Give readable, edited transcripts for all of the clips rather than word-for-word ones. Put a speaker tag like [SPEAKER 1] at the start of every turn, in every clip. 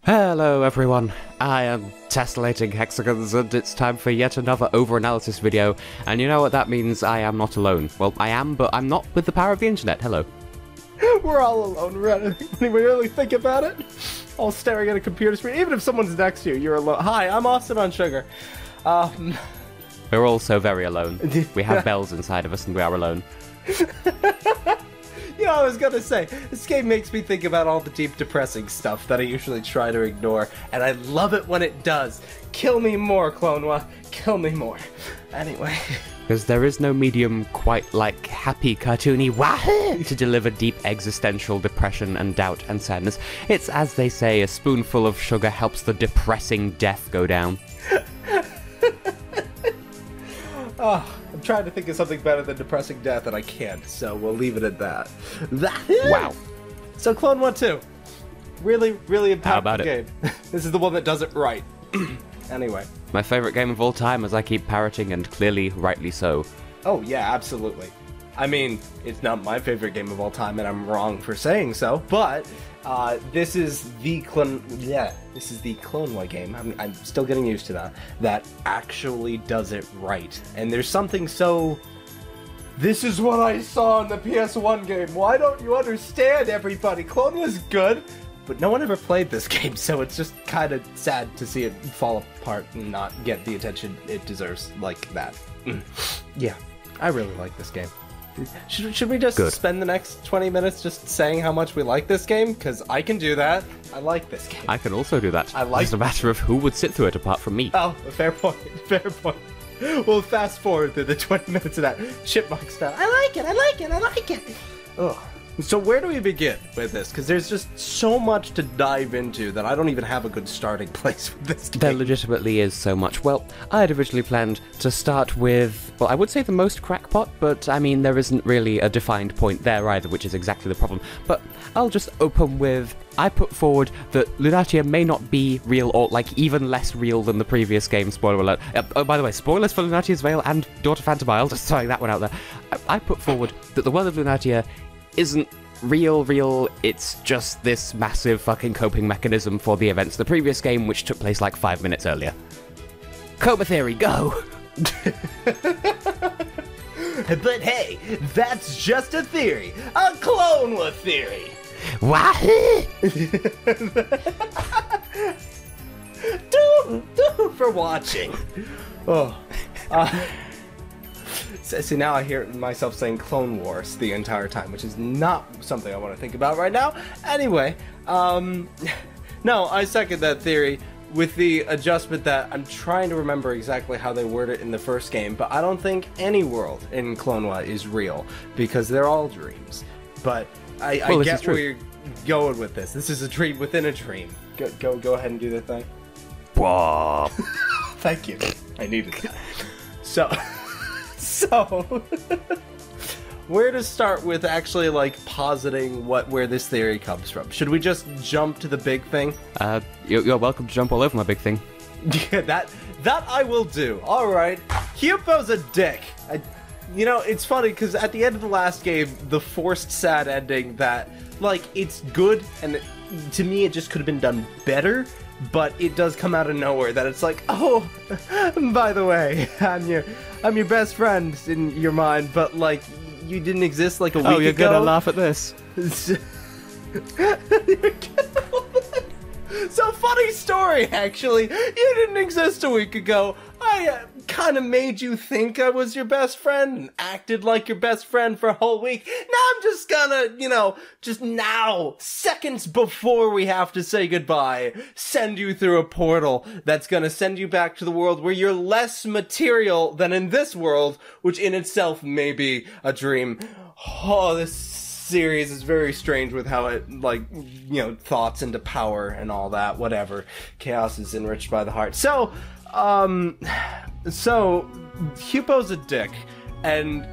[SPEAKER 1] Hello everyone, I am Tessellating Hexagons and it's time for yet another over-analysis video, and you know what that means? I am not alone. Well, I am, but I'm not with the power of the internet. Hello.
[SPEAKER 2] We're all alone, when we really think about it. All staring at a computer screen. Even if someone's next to you, you're alone. Hi, I'm AustinOnSugar.
[SPEAKER 1] We're all so very alone. We have bells inside of us and we are alone.
[SPEAKER 2] You know, I was gonna say, this game makes me think about all the deep, depressing stuff that I usually try to ignore, and I love it when it does. Kill me more, Klonoa. Kill me more. Anyway.
[SPEAKER 1] Because there is no medium quite like happy, cartoony wahoo to deliver deep existential depression and doubt and sadness. It's, as they say, a spoonful of sugar helps the depressing death go down.
[SPEAKER 2] Oh, I'm trying to think of something better than depressing death, and I can't, so we'll leave it at that.
[SPEAKER 1] Wow.
[SPEAKER 2] So, Klonoa 2. Really, really impactful game. This is the one that does it right. Anyway.
[SPEAKER 1] My favorite game of all time, as I keep parroting, and clearly rightly so.
[SPEAKER 2] Oh, yeah, absolutely. I mean, it's not my favorite game of all time, and I'm wrong for saying so, but this is the Klonoa game. I'm still getting used to that actually does it right. And there's something so... This is what I saw in the PS1 game. Why don't you understand, everybody? Klonoa's good, but no one ever played this game, so it's just kind of sad to see it fall apart and not get the attention it deserves like that. Yeah, I really like this game. Should we just spend the next 20 minutes just saying how much we like this game? Because I can do that. I like this game.
[SPEAKER 1] I can also do that.
[SPEAKER 2] I like
[SPEAKER 1] It's a matter of who would sit through it apart from me.
[SPEAKER 2] Oh, fair point. Fair point. We'll fast forward through the 20 minutes of that chipmunk style. I like it. I like it. I like it. Ugh. So where do we begin with this? Because there's just so much to dive into that I don't even have a good starting place with this game.
[SPEAKER 1] There legitimately is so much. Well, I had originally planned to start with, well, I would say the most crackpot, but I mean, there isn't really a defined point there either, which is exactly the problem. But I'll just open with, I put forward that Lunatea may not be real, or like even less real than the previous game, spoiler alert. Oh, by the way, spoilers for Lunatea's Veil and Daughter Phantom Isle, just throwing that one out there. I put forward that the world of Lunatea isn't real, it's just this massive fucking coping mechanism for the events of the previous game, which took place like 5 minutes earlier. Coma theory, go!
[SPEAKER 2] But hey, that's just a theory. A Klonoa theory!
[SPEAKER 1] Wahoo!
[SPEAKER 2] Do for watching. Oh. See, now I hear myself saying Clone Wars the entire time, which is not something I want to think about right now. Anyway, no, I second that theory with the adjustment that I'm trying to remember exactly how they word it in the first game, but I don't think any world in Klonoa is real, because they're all dreams. But I get where you're going with this. This is a dream within a dream. Go ahead and do the thing.
[SPEAKER 1] Whoa.
[SPEAKER 2] Thank you. I needed that. So, where to start with actually, like, positing where this theory comes from? Should we just jump to the big thing?
[SPEAKER 1] You're welcome to jump all over my big thing.
[SPEAKER 2] Yeah, that I will do. Alright. Hupo's a dick. You know, it's funny, because at the end of the last game, the forced sad ending that, like, it's good, and to me it just could have been done better, but it does come out of nowhere that it's like, oh, by the way, I'm your best friend in your mind, but like you didn't exist like a week ago.
[SPEAKER 1] Oh, you're gonna laugh at this.
[SPEAKER 2] So funny story, actually. You didn't exist a week ago. I kind of made you think I was your best friend and acted like your best friend for a whole week. Now I'm just gonna, you know, just now, seconds before we have to say goodbye, send you through a portal that's gonna send you back to the world where you're less material than in this world, which in itself may be a dream. Oh, this series is very strange with how it, like, you know, thoughts into power and all that, whatever. Chaos is enriched by the heart. So Hupo's a dick, and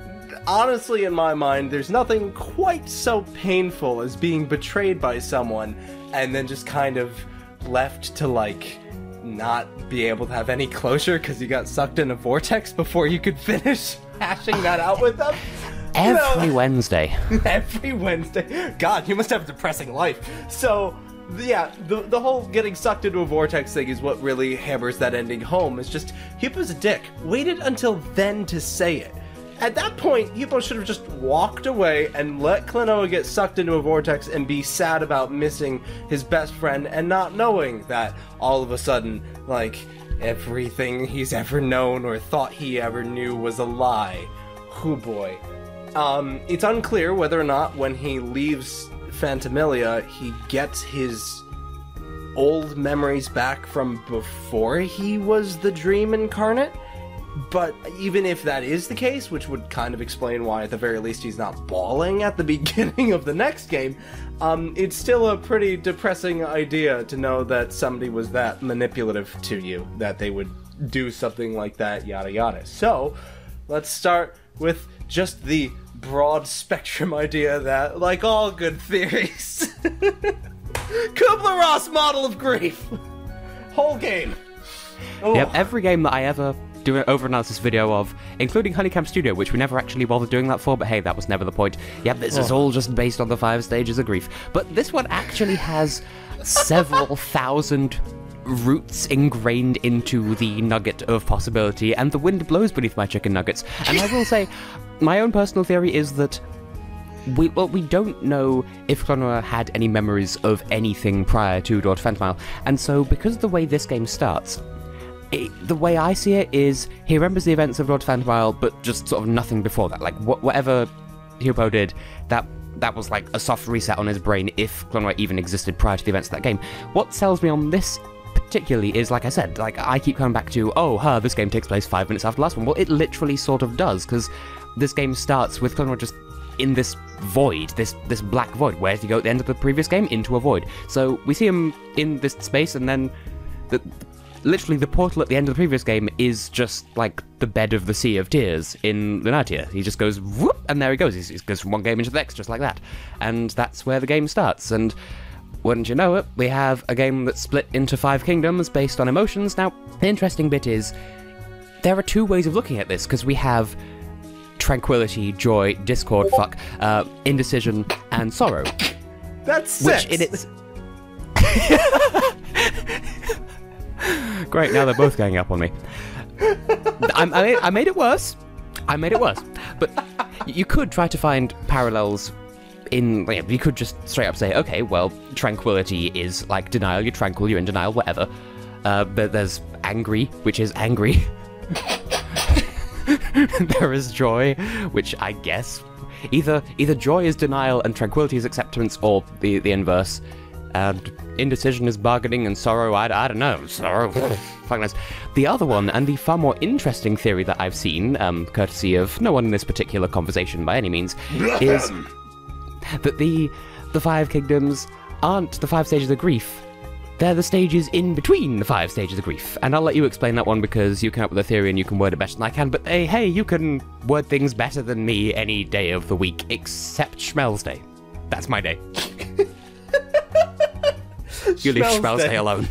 [SPEAKER 2] honestly, in my mind, there's nothing quite so painful as being betrayed by someone and then just kind of left to, like, not be able to have any closure because you got sucked in a vortex before you could finish hashing that out with them.
[SPEAKER 1] Every Wednesday.
[SPEAKER 2] Every Wednesday. God, you must have a depressing life. So, the whole getting sucked into a vortex thing is what really hammers that ending home. It's just, Hippo's a dick. Waited until then to say it. At that point, Hippo should have just walked away and let Klonoa get sucked into a vortex and be sad about missing his best friend and not knowing that all of a sudden, like, everything he's ever known or thought he ever knew was a lie. Hoo boy. It's unclear whether or not when he leaves Phantomilia, he gets his old memories back from before he was the dream incarnate. But even if that is the case, which would kind of explain why at the very least he's not bawling at the beginning of the next game, it's still a pretty depressing idea to know that somebody was that manipulative to you, that they would do something like that, yada yada. So, let's start with just the broad spectrum idea that, like all good theories, Kubler-Ross model of grief. Whole game. Oh.
[SPEAKER 1] Yep, every game that I ever do an over-analysis video of, including Honeycomb Studio, which we never actually bothered doing that for, but hey, that was never the point. Yep, this is all just based on the 5 stages of grief. But this one actually has several thousand roots ingrained into the nugget of possibility, and the wind blows beneath my chicken nuggets. And I will say, my own personal theory is that we don't know if Klonoa had any memories of anything prior to Door to Phantomile, and so because of the way this game starts, the way I see it is he remembers the events of Door to Phantomile, but just sort of nothing before that. Like, whatever Hippo did, that was like a soft reset on his brain if Klonoa even existed prior to the events of that game. What sells me on this particularly is, like I said, like, I keep coming back to, this game takes place 5 minutes after the last one. Well, it literally sort of does, because this game starts with Klonoa just in this void, this black void. Where did he go at the end of the previous game? Into a void. So we see him in this space, and then literally the portal at the end of the previous game is just like the bed of the Sea of Tears in Lunatea. He just goes whoop, and there he goes. He goes from one game into the next, just like that. And that's where the game starts. And wouldn't you know it, we have a game that's split into 5 kingdoms based on emotions. Now, the interesting bit is, there are 2 ways of looking at this, because we have tranquility, joy, discord, indecision, and sorrow.
[SPEAKER 2] That's 6!
[SPEAKER 1] Which in its... Great, now they're both going up on me. I made it worse. But you could try to find parallels you could just straight up say, okay, well, tranquility is like denial. You're tranquil, you're in denial, whatever. But there's angry, which is angry. There is joy, which I guess either joy is denial and tranquility is acceptance, or the inverse. And indecision is bargaining, and sorrow, I don't know. Sorrow, fuck knows. The other one, and the far more interesting theory that I've seen, courtesy of no one in this particular conversation by any means, is that the 5 kingdoms aren't the 5 stages of grief. They're the stages in between the 5 stages of grief. And I'll let you explain that one, because you come up with a theory and you can word it better than I can. But hey, you can word things better than me any day of the week, except Schmel's Day. That's my day. You leave Schmel's Day alone.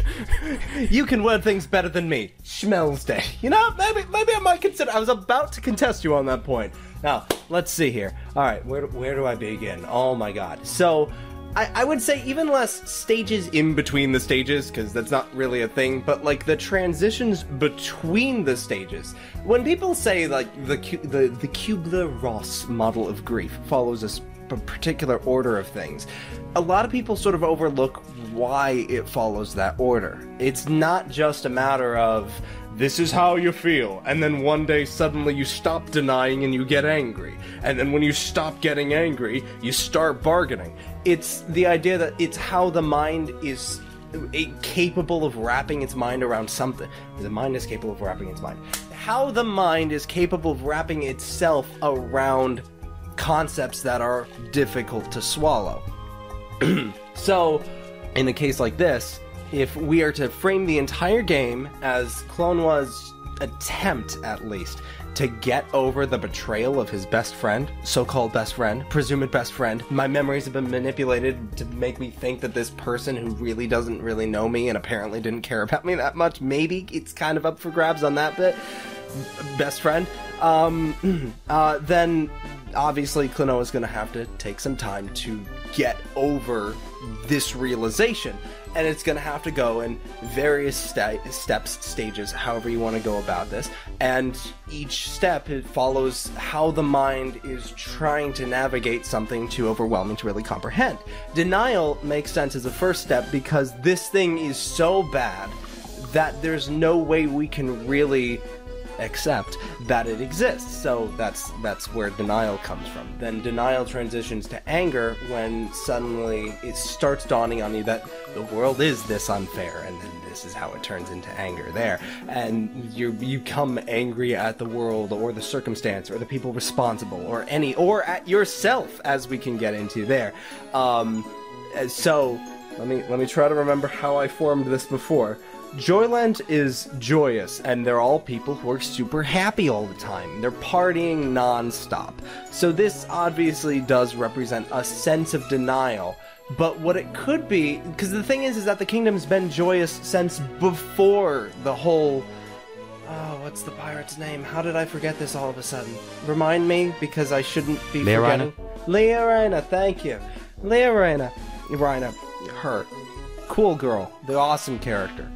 [SPEAKER 2] You can word things better than me. Schmel's Day. You know, maybe I might consider... I was about to contest you on that point. Now, let's see here. Alright, where do I begin? Oh my god. So, I would say even less stages in between the stages, because that's not really a thing, but like the transitions between the stages. When people say like the Kubler-Ross model of grief follows a particular order of things, a lot of people sort of overlook why it follows that order. It's not just a matter of, this is how you feel, and then one day suddenly you stop denying and you get angry. And then when you stop getting angry, you start bargaining. It's the idea that it's how the mind is capable of wrapping its mind around something. The mind is capable of wrapping its mind. How the mind is capable of wrapping itself around concepts that are difficult to swallow. So, in a case like this, if we are to frame the entire game as Klonoa's attempt, at least, to get over the betrayal of his best friend, so-called best friend, presumed best friend, my memories have been manipulated to make me think that this person who really doesn't really know me and apparently didn't care about me that much, maybe it's kind of up for grabs on that bit, best friend, then obviously Klonoa's gonna have to take some time to get over this realization. And it's going to have to go in various stages, however you want to go about this. And each step, it follows how the mind is trying to navigate something too overwhelming to really comprehend. Denial makes sense as a first step because this thing is so bad that there's no way we can really accept that it exists. So that's where denial comes from. Then denial transitions to anger when suddenly it starts dawning on you that the world is this unfair, and then this is how it turns into anger there. And you become angry at the world or the circumstance or the people responsible or at yourself, as we can get into there. So let me try to remember how I formed this before. Joyland is joyous, and they're all people who are super happy all the time. They're partying non-stop. So this obviously does represent a sense of denial, but what it could be, because the thing is that the kingdom's been joyous since before the whole... Oh, what's the pirate's name? How did I forget this all of a sudden? Remind me, because I shouldn't be forgetting. Leorina, thank you. Leorina, her. Cool girl, the awesome character,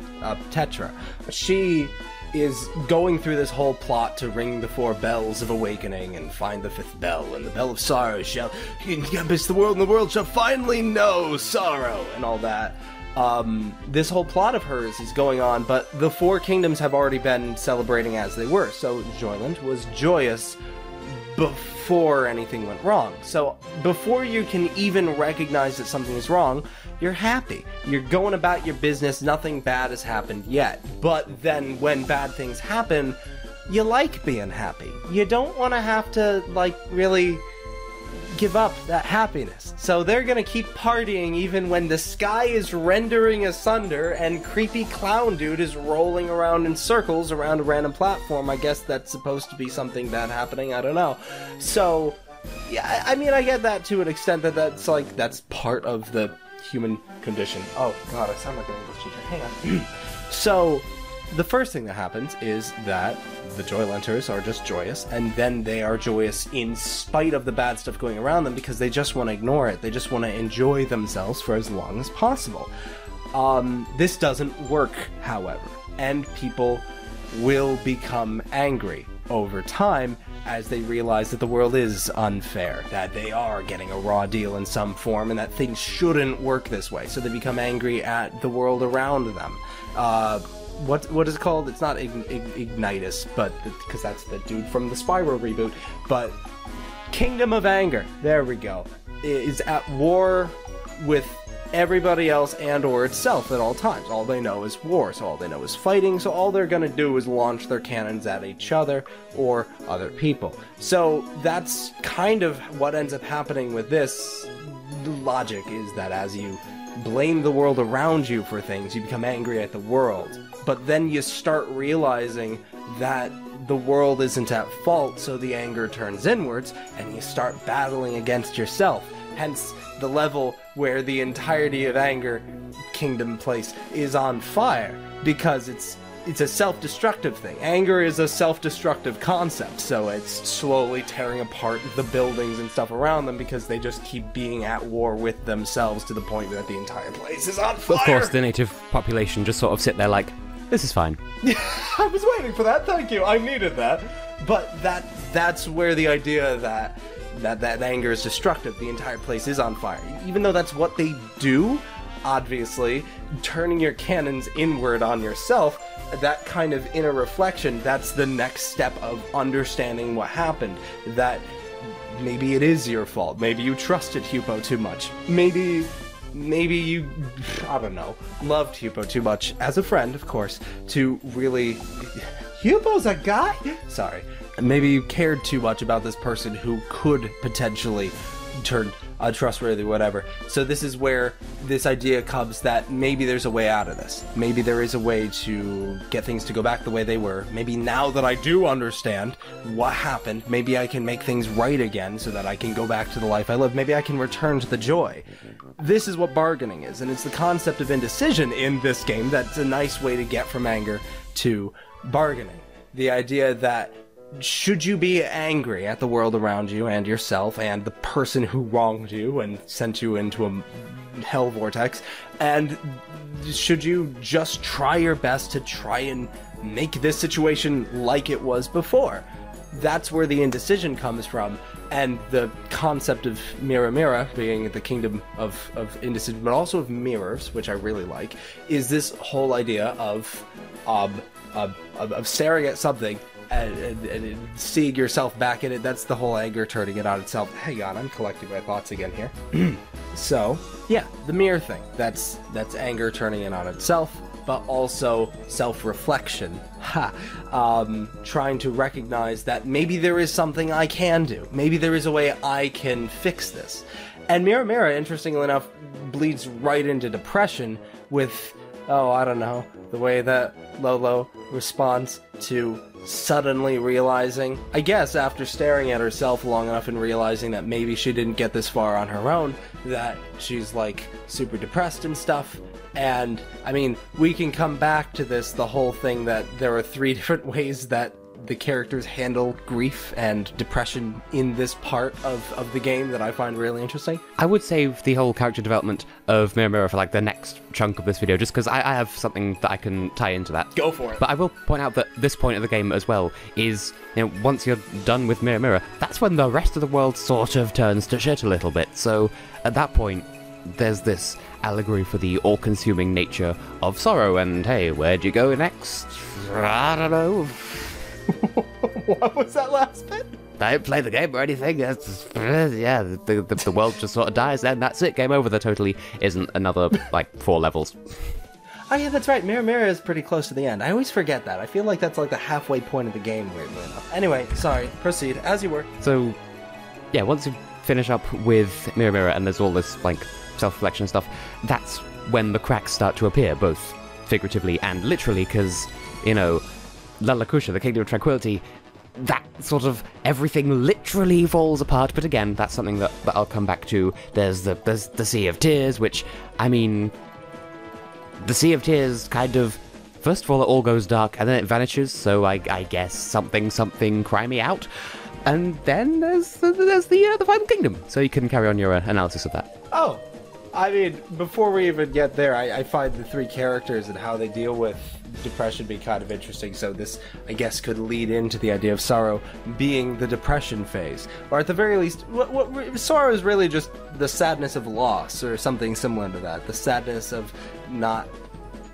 [SPEAKER 2] Tetra. She is going through this whole plot to ring the 4 bells of awakening and find the 5th bell, and the bell of sorrow shall encompass the world, and the world shall finally know sorrow, and all that. This whole plot of hers is going on, but the 4 kingdoms have already been celebrating as they were, so Joyland was joyous before anything went wrong. So before you can even recognize that something is wrong, you're happy. You're going about your business, nothing bad has happened yet. But then when bad things happen, you like being happy. You don't want to have to, like, really give up that happiness. So they're gonna keep partying even when the sky is rendering asunder and creepy clown dude is rolling around in circles around a random platform. I guess that's supposed to be something bad happening, I don't know. So, yeah, I mean, I get that to an extent that's part of the human condition. Oh god, I sound like an English teacher. Hang on. So, the first thing that happens is that the Joylenters are just joyous, and then they are joyous in spite of the bad stuff going around them because they just want to ignore it. They just want to enjoy themselves for as long as possible. This doesn't work, however, and people will become angry over time as they realize that the world is unfair, that they are getting a raw deal in some form, and that things shouldn't work this way. So they become angry at the world around them. What is it called? It's not Ignitus, but because that's the dude from the Spyro reboot. But Kingdom of Anger, there we go, is at war with everybody else and/or itself at all times. All they know is war, so all they know is fighting. So all they're gonna do is launch their cannons at each other or other people. So that's kind of what ends up happening with this. The logic is that as you blame the world around you for things, you become angry at the world. But then you start realizing that the world isn't at fault, so the anger turns inwards, and you start battling against yourself. Hence, the level where the entirety of Anger Kingdom Place is on fire, because it's a self-destructive thing. Anger is a self-destructive concept, so it's slowly tearing apart the buildings and stuff around them because they just keep being at war with themselves to the point that the entire place is on fire!
[SPEAKER 1] Of course, the native population just sort of sit there like, this is fine.
[SPEAKER 2] I was waiting for that, thank you, I needed that. But that's where the idea that anger is destructive, the entire place is on fire. Even though that's what they do, obviously, turning your cannons inward on yourself, that kind of inner reflection, that's the next step of understanding what happened. That maybe it is your fault, maybe you trusted Hupo too much, maybe you, I don't know, loved Hupo too much, as a friend, of course, to really... Hupo's a guy? Sorry. Maybe you cared too much about this person who could potentially turn untrustworthy, whatever. So this is where this idea comes that maybe there's a way out of this. Maybe there is a way to get things to go back the way they were. Maybe now that I do understand what happened, maybe I can make things right again so that I can go back to the life I live. Maybe I can return to the joy. This is what bargaining is, and it's the concept of indecision in this game that's a nice way to get from anger to bargaining. The idea that should you be angry at the world around you and yourself and the person who wronged you and sent you into a hell vortex? And should you just try your best to try and make this situation like it was before? That's where the indecision comes from. And the concept of Mira being the kingdom of indecision, but also of mirrors, which I really like, is this whole idea of staring at something and seeing yourself back in it. That's the whole anger turning it on itself. Hang on, I'm collecting my thoughts again here. So, yeah, the mirror thing. That's anger turning it on itself, but also self-reflection. Trying to recognize that maybe there is something I can do. Maybe there is a way I can fix this. And Mira, interestingly enough, bleeds right into depression with, I don't know, the way that Lolo responds to suddenly realizing, I guess after staring at herself long enough and realizing that maybe she didn't get this far on her own, that she's like super depressed and stuff. And I mean, we can come back to this, the whole thing that there are 3 different ways that the characters handle grief and depression in this part of the game that I find really interesting.
[SPEAKER 1] I would save the whole character development of Mira for like the next chunk of this video, just because I have something that I can tie into that.
[SPEAKER 2] Go for it.
[SPEAKER 1] But I will point out that this point of the game as well is, once you're done with Mira, that's when the rest of the world sort of turns to shit a little bit. So at that point, there's this allegory for the all-consuming nature of sorrow, and hey, where'd you go next? I don't know.
[SPEAKER 2] What was that last bit?
[SPEAKER 1] I didn't play the game or anything. The world just sort of dies, then that's it, game over. There totally isn't another, 4 levels.
[SPEAKER 2] Oh yeah, that's right, Mira is pretty close to the end. I always forget that. I feel like that's like the halfway point of the game, weirdly enough. Anyway, sorry, proceed, as you were.
[SPEAKER 1] So, yeah, once you finish up with Mira and there's all this, self-reflection stuff, that's when the cracks start to appear, both figuratively and literally, because, Lalakusha, the Kingdom of Tranquility, that sort of everything literally falls apart. But again, that's something that I'll come back to. There's the Sea of Tears, which, I mean, the Sea of Tears kind of, first of all, it all goes dark, and then it vanishes, so I guess something cry me out. And then there's the Final Kingdom, so you can carry on your analysis of that.
[SPEAKER 2] Oh, I mean, before we even get there, I find the 3 characters and how they deal with depression be kind of interesting, so this, I guess, could lead into the idea of sorrow being the depression phase. Or at the very least, what sorrow is really just the sadness of loss, or something similar to that. The sadness of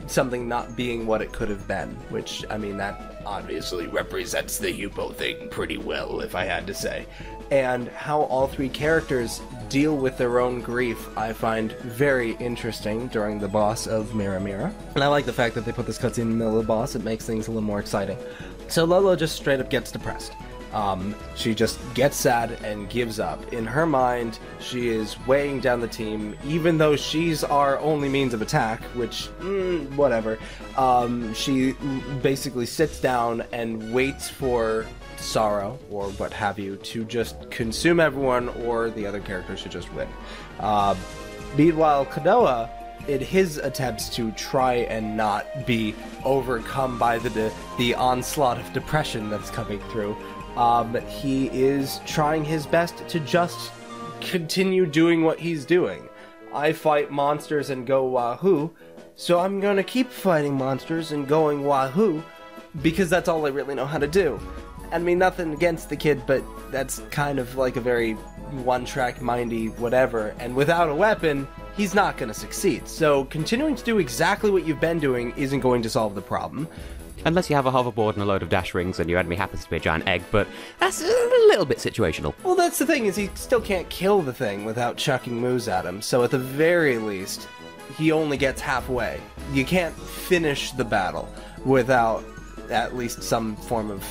[SPEAKER 2] something not being what it could have been, which, I mean, that obviously represents the Hupo thing pretty well, if I had to say. And how all 3 characters deal with their own grief, I find very interesting during the boss of Mira. And I like the fact that they put this cutscene in the middle of the boss. It makes things a little more exciting. So Lolo just straight up gets depressed. She just gets sad and gives up. In her mind, she is weighing down the team, even though she's our only means of attack, which, whatever. She basically sits down and waits for sorrow, or what have you, to just consume everyone, or the other character should just win. Meanwhile, Klonoa, in his attempts to try and not be overcome by the onslaught of depression that's coming through, he is trying his best to just continue doing what he's doing. I fight monsters and go wahoo, so I'm gonna keep fighting monsters and going wahoo, because that's all I really know how to do. I mean, nothing against the kid, but that's kind of like a very one-track mindy whatever, and without a weapon, he's not going to succeed. So continuing to do exactly what you've been doing isn't going to solve the problem.
[SPEAKER 1] Unless you have a hoverboard and a load of dash rings and your enemy happens to be a giant egg, but that's a little bit situational.
[SPEAKER 2] Well, that's the thing, is he still can't kill the thing without chucking moves at him, so at the very least, he only gets halfway. You can't finish the battle without at least some form of,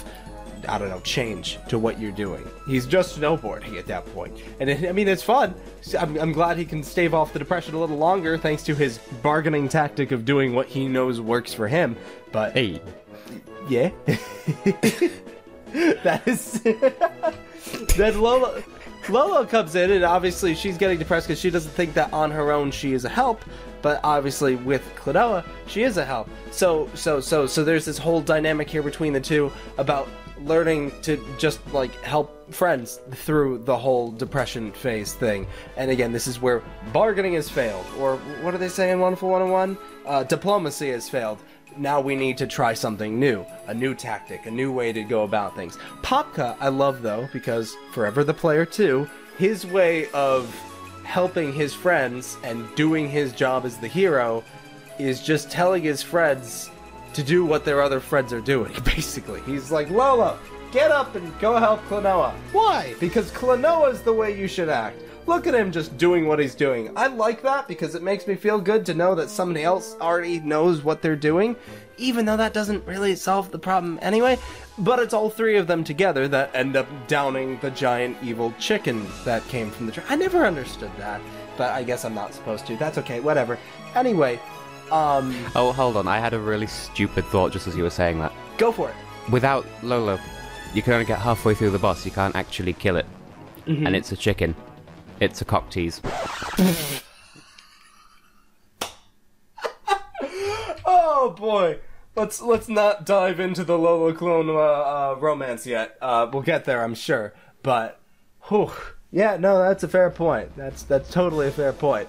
[SPEAKER 2] I don't know, change to what you're doing. He's just snowboarding at that point. And I mean, it's fun. I'm glad he can stave off the depression a little longer thanks to his bargaining tactic of doing what he knows works for him. But
[SPEAKER 1] hey,
[SPEAKER 2] yeah. That is then Lolo comes in, and obviously she's getting depressed because she doesn't think that on her own she is a help, but obviously with Klonoa she is a help. So there's this whole dynamic here between the two about learning to just, like, help friends through the whole depression phase thing. And again, this is where bargaining has failed. Or, what do they say in Wonderful 101? Diplomacy has failed. Now we need to try something new. A new tactic, a new way to go about things. Popka, I love, though, because Forever the Player 2, his way of helping his friends and doing his job as the hero is just telling his friends to do what their other friends are doing, basically. He's like, Lolo, get up and go help Klonoa. Why? Because Klonoa is the way you should act. Look at him just doing what he's doing. I like that because it makes me feel good to know that somebody else already knows what they're doing, even though that doesn't really solve the problem anyway. But it's all three of them together that end up downing the giant evil chicken that came from the tree. I never understood that, but I guess I'm not supposed to. That's okay, whatever. Anyway,
[SPEAKER 1] Oh, hold on. I had a really stupid thought just as you were saying that.
[SPEAKER 2] Go for it.
[SPEAKER 1] Without Lolo, you can only get halfway through the boss. You can't actually kill it. Mm-hmm. And it's a chicken. It's a cock tease.
[SPEAKER 2] Oh boy. Let's not dive into the Lolo Klonoa romance yet. We'll get there, I'm sure. But, whew. Yeah, no, that's a fair point. That's totally a fair point.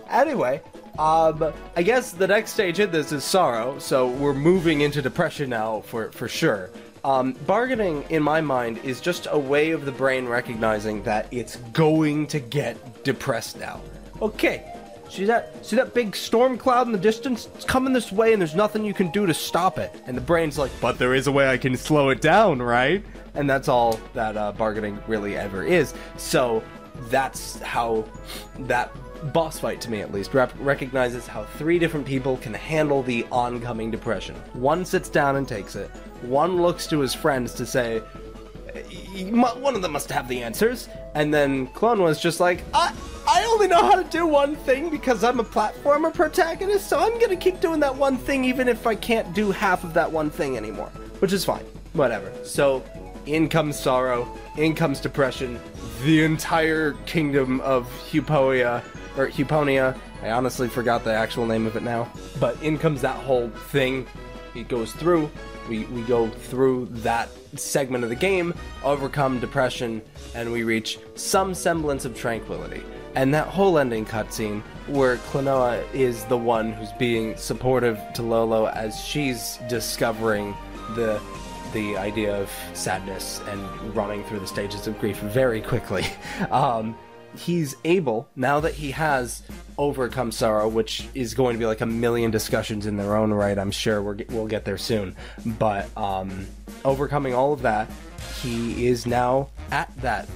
[SPEAKER 2] Anyway, I guess the next stage in this is sorrow, so we're moving into depression now for sure. Bargaining, in my mind, is just a way of the brain recognizing that it's going to get depressed now. Okay, see that big storm cloud in the distance? It's coming this way and there's nothing you can do to stop it. And the brain's like, but there is a way I can slow it down, right? And that's all that bargaining really ever is. So that's how that boss fight, to me at least, recognizes how three different people can handle the oncoming depression. One sits down and takes it. One looks to his friends to say, one of them must have the answers. And then Klonoa's just like, I only know how to do one thing because I'm a platformer protagonist, so I'm gonna keep doing that one thing even if I can't do half of that one thing anymore. Which is fine. Whatever. So, in comes sorrow, in comes depression, the entire kingdom of Huponia, I honestly forgot the actual name of it now, but in comes that whole thing. It goes through, we go through that segment of the game, overcome depression, and we reach some semblance of tranquility. And that whole ending cutscene, where Klonoa is the one who's being supportive to Lolo as she's discovering the idea of sadness and running through the stages of grief very quickly. He's able, now that he has overcome sorrow, which is going to be like a million discussions in their own right, I'm sure we'll get there soon, but overcoming all of that, he is now at that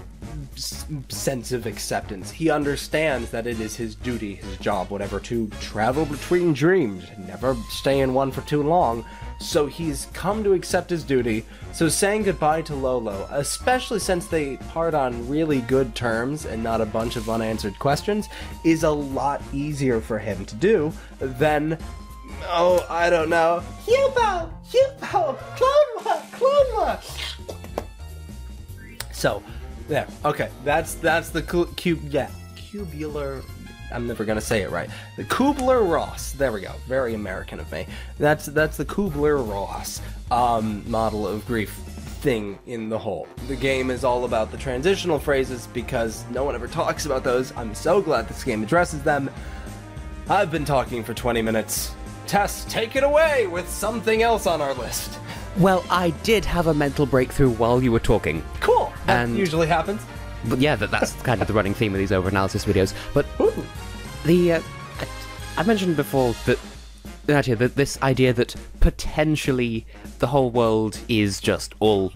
[SPEAKER 2] sense of acceptance. He understands that it is his duty, his job, whatever, to travel between dreams, never stay in one for too long. So he's come to accept his duty. So saying goodbye to Lolo, especially since they part on really good terms and not a bunch of unanswered questions, is a lot easier for him to do than, oh, I don't know, Hupo, Klonoa. So, there, okay, that's the cubular, I'm never gonna say it right. The Kubler-Ross. There we go. Very American of me. That's the Kubler-Ross model of grief thing in the whole. The game is all about the transitional phrases because no one ever talks about those. I'm so glad this game addresses them. I've been talking for 20 minutes. Tess, take it away with something else on our list.
[SPEAKER 1] Well, I did have a mental breakthrough while you were talking.
[SPEAKER 2] Cool. That usually happens.
[SPEAKER 1] But yeah, that's kind of the running theme of these over-analysis videos. But I mentioned before that this idea that potentially the whole world is just all,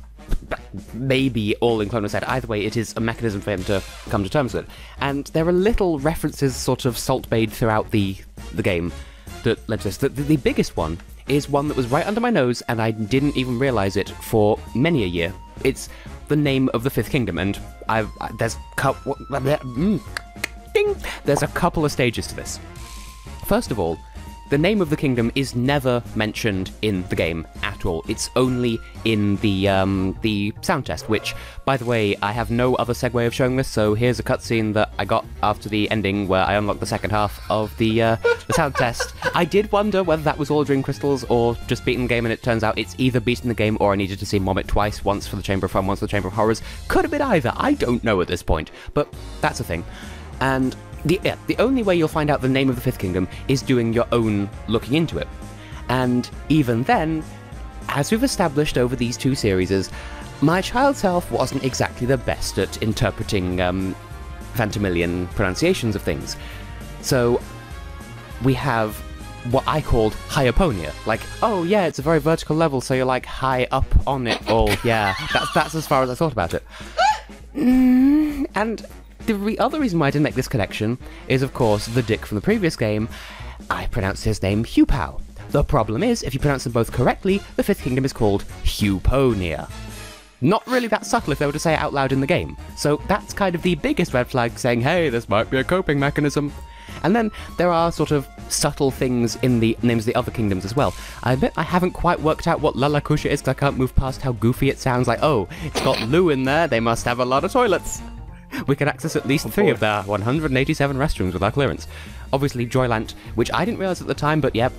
[SPEAKER 1] maybe all in Klonoa's head. Either way, it is a mechanism for him to come to terms with it. And there are little references sort of salt-bayed throughout the game that led to this. The biggest one is one that was right under my nose, and I didn't even realize it for many a year. It's the name of the Fifth Kingdom, and there's a couple of stages to this. First of all, the name of the kingdom is never mentioned in the game at all. It's only in the sound test, which, by the way, I have no other segue of showing this, so here's a cutscene that I got after the ending where I unlocked the second half of the sound test. I did wonder whether that was all Dream Crystals or just beating the game, and it turns out it's either beating the game or I needed to see Mommet twice, once for the Chamber of Fun, once for the Chamber of Horrors. Could have been either, I don't know at this point, but that's a thing. And the only way you'll find out the name of the Fifth Kingdom is doing your own looking into it. And even then, as we've established over these two series, my child self wasn't exactly the best at interpreting Phantomilian pronunciations of things. So we have what I called Hyoponia. Like, oh yeah, it's a very vertical level, so you're like high up on it. Oh yeah, that's as far as I thought about it. And the other reason why I didn't make this connection is, of course, the dick from the previous game. I pronounced his name Hupao. The problem is, if you pronounce them both correctly, the Fifth Kingdom is called Huponia. Not really that subtle if they were to say it out loud in the game. So that's kind of the biggest red flag, saying, hey, this might be a coping mechanism. And then there are sort of subtle things in the names of the other kingdoms as well. I admit I haven't quite worked out what Lalakusha is, because I can't move past how goofy it sounds. Like, oh, it's got Lu in there, they must have a lot of toilets. We can access at least 3 of their 187 restrooms with our clearance. Obviously, Joylant, which I didn't realise at the time, but yeah,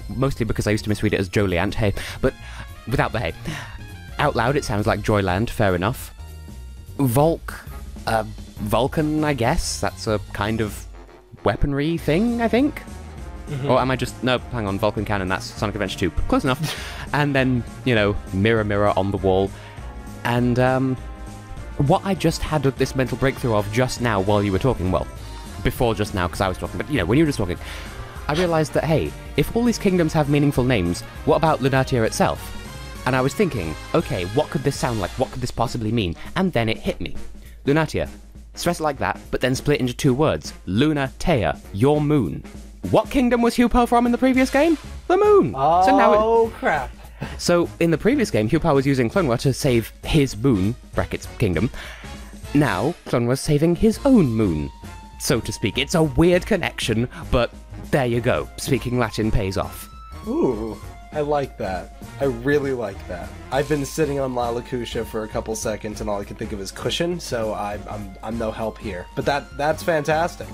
[SPEAKER 1] mostly because I used to misread it as Joliant, hey, but without the hey. Out loud, it sounds like Joyland, fair enough. Vulcan, I guess, that's a kind of weaponry thing, I think? Mm-hmm. Or am I just... No, hang on, Vulcan Cannon, that's Sonic Adventure 2. Close enough. And then, you know, mirror, mirror on the wall. And, what I just had this mental breakthrough of just now while you were talking, well, before just now because I was talking, but you know, when you were just talking, I realised that, hey, if all these kingdoms have meaningful names, what about Lunatea itself? And I was thinking, okay, what could this sound like? What could this possibly mean? And then it hit me. Lunatea. Stress it like that, but then split into 2 words. Lunatea, your moon. What kingdom was Hupo from in the previous game? The moon!
[SPEAKER 2] Oh,
[SPEAKER 1] so now
[SPEAKER 2] crap.
[SPEAKER 1] So, in the previous game, Hupao was using Klonoa to save his moon, brackets, kingdom. Now, Klonoa's saving his own moon, so to speak. It's a weird connection, but there you go. Speaking Latin pays off.
[SPEAKER 2] Ooh, I like that. I really like that. I've been sitting on Lalakusha for a couple seconds, and all I can think of is cushion, so I'm no help here. But that's fantastic.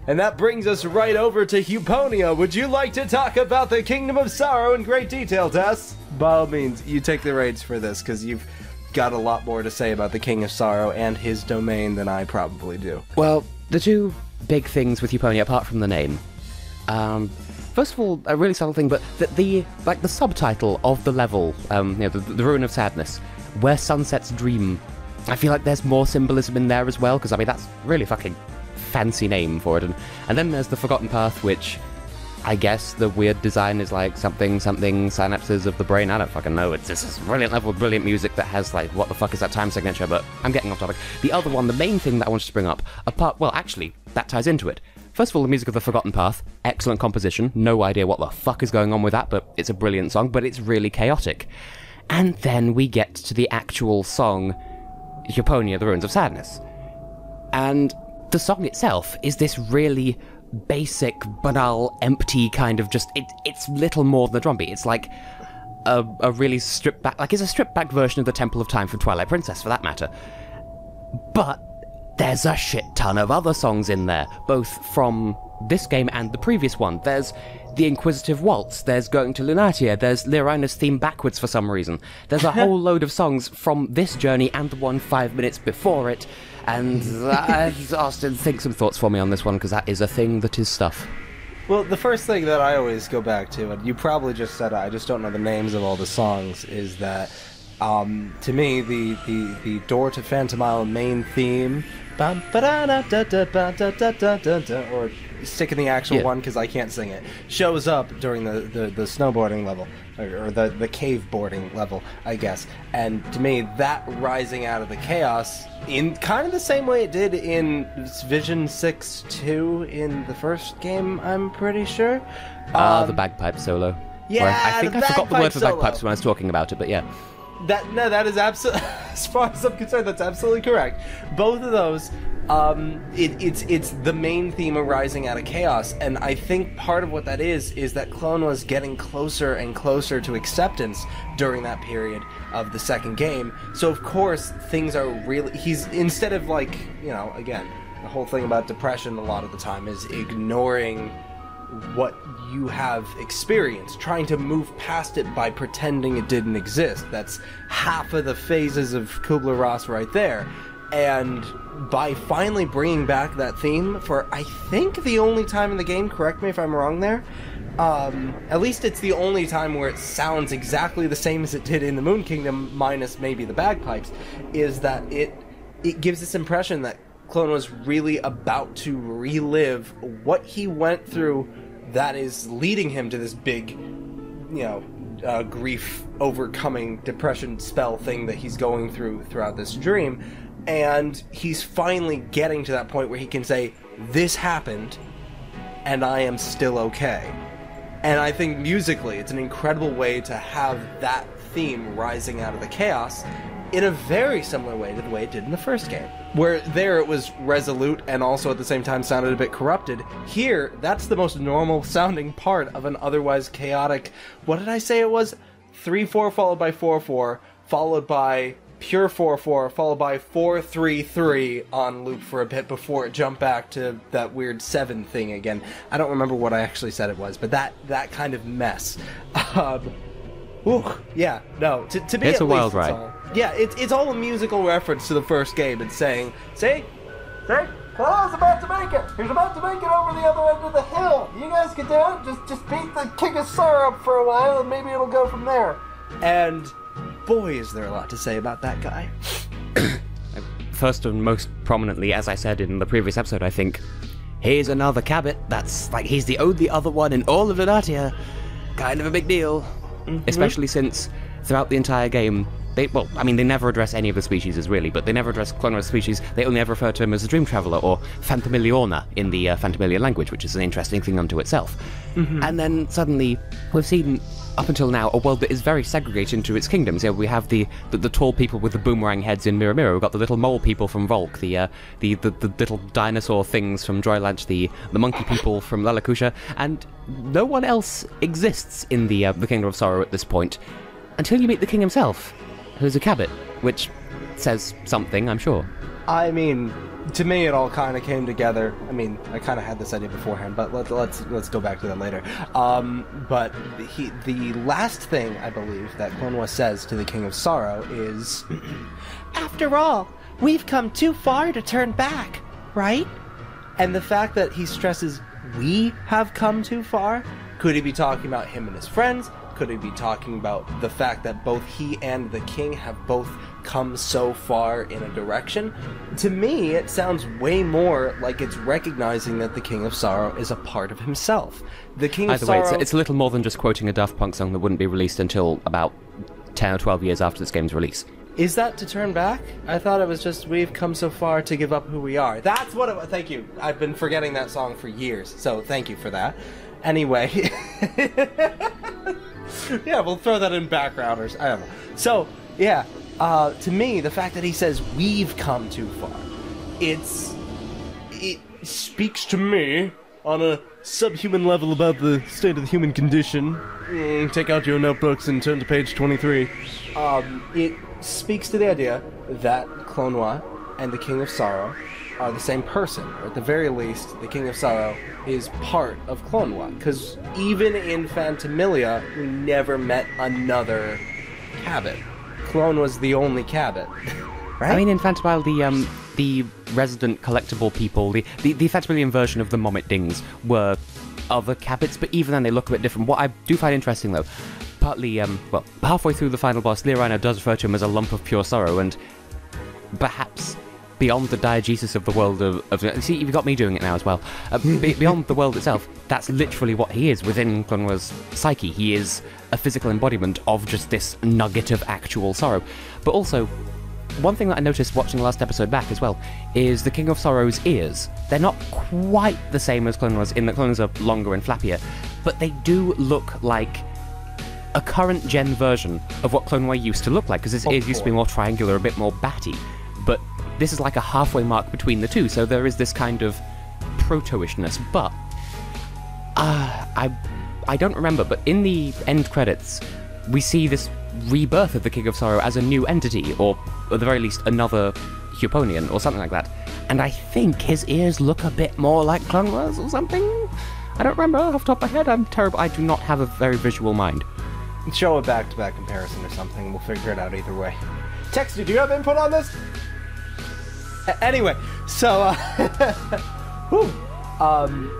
[SPEAKER 2] And that brings us right over to Huponia. Would you like to talk about the Kingdom of Sorrow in great detail, Tess? By all means, you take the reins for this, because you've got a lot more to say about the King of Sorrow and his domain than I probably do.
[SPEAKER 1] Well, the 2 big things with Huponia, apart from the name. First of all, a really subtle thing, but the subtitle of the level, you know, the Ruin of Sadness, where sunsets dream. I feel like there's more symbolism in there as well, because, I mean, that's really fucking fancy name for it. And then there's the Forgotten Path, which I guess the weird design is like something synapses of the brain. I don't fucking know. It's this brilliant level of brilliant music that has like, what the fuck is that time signature? But I'm getting off topic. The other one, the main thing that I wanted to bring up, well, actually, that ties into it. First of all, the music of the Forgotten Path, excellent composition. No idea what the fuck is going on with that, but it's a brilliant song, but it's really chaotic. And then we get to the actual song, Huponia, the Ruins of Sadness. And the song itself is this really basic, banal, empty kind of just... It's little more than a drum beat. It's like a really stripped back... Like, it's a stripped back version of the Temple of Time from Twilight Princess, for that matter. But there's a shit ton of other songs in there, both from this game and the previous one. There's the Inquisitive Waltz, there's Going to Lunatea, there's Lyraina's theme backwards for some reason. There's a whole load of songs from this journey and the one 5 minutes before it, and Austin, think some thoughts for me on this one, because that is a thing that is stuff.
[SPEAKER 2] Well, the first thing that I always go back to, and you probably just said it, I just don't know the names of all the songs, is that, to me, the Door to Phantom Isle main theme, or stick in the actual one because I can't sing it, shows up during the snowboarding level, or the cave boarding level, I guess. And to me, that rising out of the chaos, in kind of the same way it did in Vision 6-2 in the first game, I'm pretty sure.
[SPEAKER 1] The bagpipe solo.
[SPEAKER 2] Yeah,
[SPEAKER 1] I think I forgot the word for bagpipes when I was talking about it, but yeah.
[SPEAKER 2] That is absolutely, as far as I'm concerned, that's absolutely correct. Both of those, it's the main theme arising out of chaos, and I think part of what that is that Klonoa's getting closer and closer to acceptance during that period of the second game. So of course things are really, he's, instead of like, you know, again, the whole thing about depression a lot of the time is ignoring what you have experienced, trying to move past it by pretending it didn't exist. That's half of the phases of Kubler-Ross right there. And by finally bringing back that theme for, I think, the only time in the game, correct me if I'm wrong there, at least it's the only time where it sounds exactly the same as it did in the Moon Kingdom, minus maybe the bagpipes, is that it gives this impression that Klonoa was really about to relive what he went through that is leading him to this big, you know, grief overcoming depression spell thing that he's going throughout this dream. And he's finally getting to that point where he can say, this happened, and I am still okay. And I think musically, it's an incredible way to have that theme rising out of the chaos in a very similar way to the way it did in the first game. Where there it was resolute and also at the same time sounded a bit corrupted. Here, that's the most normal sounding part of an otherwise chaotic, what did I say it was? 3-4 followed by 4-4, followed by pure 4-4, followed by 4-3-3 on loop for a bit before it jumped back to that weird 7 thing again. I don't remember what I actually said it was, but that kind of mess. Yeah, no, to be
[SPEAKER 1] it's
[SPEAKER 2] at
[SPEAKER 1] a
[SPEAKER 2] least,
[SPEAKER 1] wild ride.
[SPEAKER 2] It's all a musical reference to the first game and saying, see, Klonoa's about to make it. He's about to make it over the other end of the hill. You guys can do it. Just beat the King of Sorrow up for a while, and maybe it'll go from there. And boy, is there a lot to say about that guy.
[SPEAKER 1] First and most prominently, as I said in the previous episode, I think, here's another Cabot. That's like, he's the only other one in all of Lunatea. Kind of a big deal. Mm-hmm. Especially since throughout the entire game, they never address any of the species really, but they never address Klonoa's species. They only ever refer to him as a Dream Traveler, or Phantomiliorna in the Phantomilian language, which is an interesting thing unto itself. Mm-hmm. And then suddenly, we've seen, up until now, a world that is very segregated into its kingdoms. Yeah, we have the tall people with the boomerang heads in Mirror Mirror. We've got the little mole people from Volk, the little dinosaur things from Joylanch, the monkey people from Lalakusha, and no one else exists in the Kingdom of Sorrow at this point, until you meet the king himself, who's a Cabot, which says something, I'm sure.
[SPEAKER 2] I mean, to me, it all kind of came together. I mean, I kind of had this idea beforehand, but let's go back to that later. But the last thing, I believe, that Klonoa says to the King of Sorrow is, after all, we've come too far to turn back, right? And the fact that he stresses, we have come too far? Could he be talking about him and his friends? Could he be talking about the fact that both he and the king have both come so far in a direction? To me, it sounds way more like it's recognizing that the King of Sorrow is a part of himself. The King of Sorrow...
[SPEAKER 1] Either way, it's a little more than just quoting a Daft Punk song that wouldn't be released until about 10 or 12 years after this game's release.
[SPEAKER 2] Is that to turn back? I thought it was just, we've come so far to give up who we are. That's what it was. Thank you. I've been forgetting that song for years, so thank you for that. Anyway... Yeah, we'll throw that in backgrounders. I don't know. So, yeah, to me, the fact that he says, we've come too far, it speaks to me on a subhuman level about the state of the human condition. Take out your notebooks and turn to page 23. It speaks to the idea that Klonoa and the King of Sorrow are the same person, or at the very least, the King of Sorrow is part of Klonoa, because even in Phantomilia, we never met another Cabot. Klonoa's the only Cabot, right?
[SPEAKER 1] I mean, in Phantomile, the resident collectible people, the Phantomilian version of the Momet-Dings were other Cabots, but even then they look a bit different. What I do find interesting, though, partly, halfway through the final boss, Leorino does refer to him as a lump of pure sorrow, and perhaps... beyond the diegesis of the world of see, you've got me doing it now as well. Beyond the world itself, that's literally what he is within Klonoa's psyche. He is a physical embodiment of just this nugget of actual sorrow. But also, one thing that I noticed watching the last episode back as well is the King of Sorrow's ears. They're not quite the same as Klonoa's, in that Klonoa's are longer and flappier, but they do look like a current-gen version of what Klonoa used to look like, because it used to be more triangular, a bit more batty. But this is like a halfway mark between the two, so there is this kind of proto-ishness. But I don't remember, but in the end credits, we see this rebirth of the King of Sorrow as a new entity, or at the very least, another Huponian, or something like that. And I think his ears look a bit more like Klonoa's or something? I don't remember off the top of my head, I'm terrible. I do not have a very visual mind.
[SPEAKER 2] Show a back-to-back comparison or something, we'll figure it out either way. Texty, do you have input on this? Anyway, so,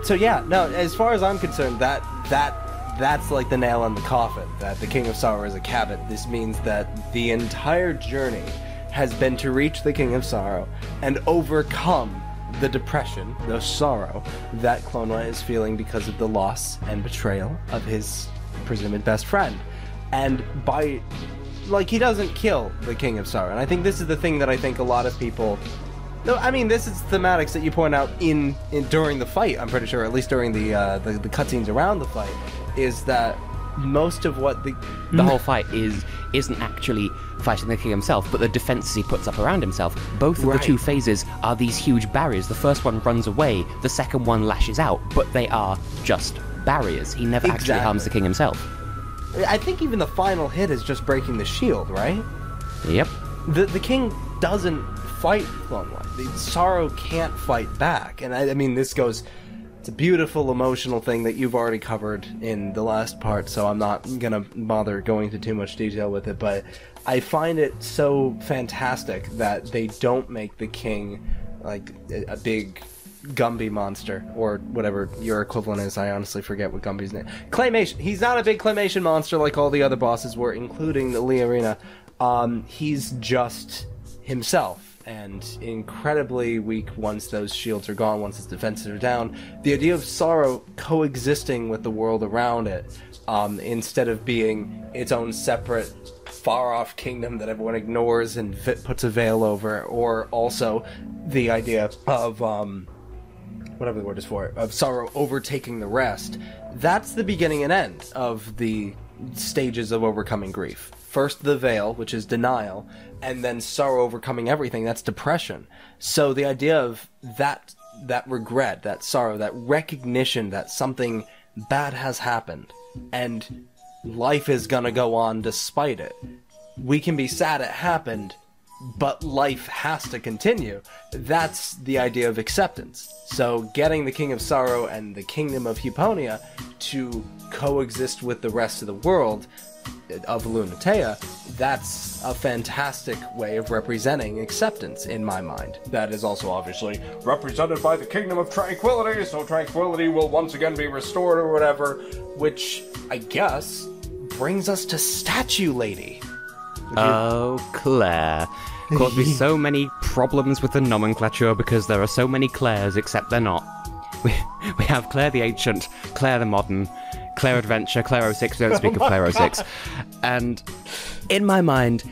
[SPEAKER 2] so yeah, no, as far as I'm concerned, that's like the nail in the coffin, that the King of Sorrow is a cabin. This means that the entire journey has been to reach the King of Sorrow and overcome the depression, the sorrow that Klonoa is feeling because of the loss and betrayal of his presumed best friend. And by, like, he doesn't kill the King of Sorrow. And I think this is the thing that I think a lot of people... No, I mean, this is thematics that you point out in during the fight, I'm pretty sure, at least during the cutscenes around the fight, is that most of what the
[SPEAKER 1] whole fight isn't actually fighting the king himself, but the defenses he puts up around himself. Both of the two phases are these huge barriers. The first one runs away, the second one lashes out, but they are just barriers. He never actually harms the king himself.
[SPEAKER 2] I think even the final hit is just breaking the shield, right?
[SPEAKER 1] Yep.
[SPEAKER 2] The king doesn't fight Klonoa. The Sorrow can't fight back. And I mean, this goes... It's a beautiful emotional thing that you've already covered in the last part, so I'm not gonna bother going into too much detail with it, but I find it so fantastic that they don't make the king like a big Gumby monster, or whatever your equivalent is. I honestly forget what Gumby's name. Claymation. He's not a big Claymation monster like all the other bosses were, including the Learina. He's just himself, and incredibly weak once those shields are gone, once his defenses are down. The idea of Sorrow coexisting with the world around it, instead of being its own separate, far-off kingdom that everyone ignores and puts a veil over, or also the idea of, whatever the word is for it, of Sorrow overtaking the rest. That's the beginning and end of the stages of overcoming grief. First the veil, which is denial, and then sorrow overcoming everything, that's depression. So the idea of that regret, that sorrow, that recognition that something bad has happened, and life is gonna go on despite it. We can be sad it happened, but life has to continue. That's the idea of acceptance. So getting the King of Sorrow and the Kingdom of Huponia to coexist with the rest of the world of Lunatea, that's a fantastic way of representing acceptance in my mind. That is also obviously represented by the Kingdom of Tranquility, so tranquility will once again be restored or whatever, which I guess brings us to Statue Lady.
[SPEAKER 1] Oh, Claire. Caused me so many problems with the nomenclature because there are so many Claires, except they're not. We have Claire the Ancient, Claire the Modern, Claire Adventure, Claire 06, we don't speak of Claire 06. And in my mind,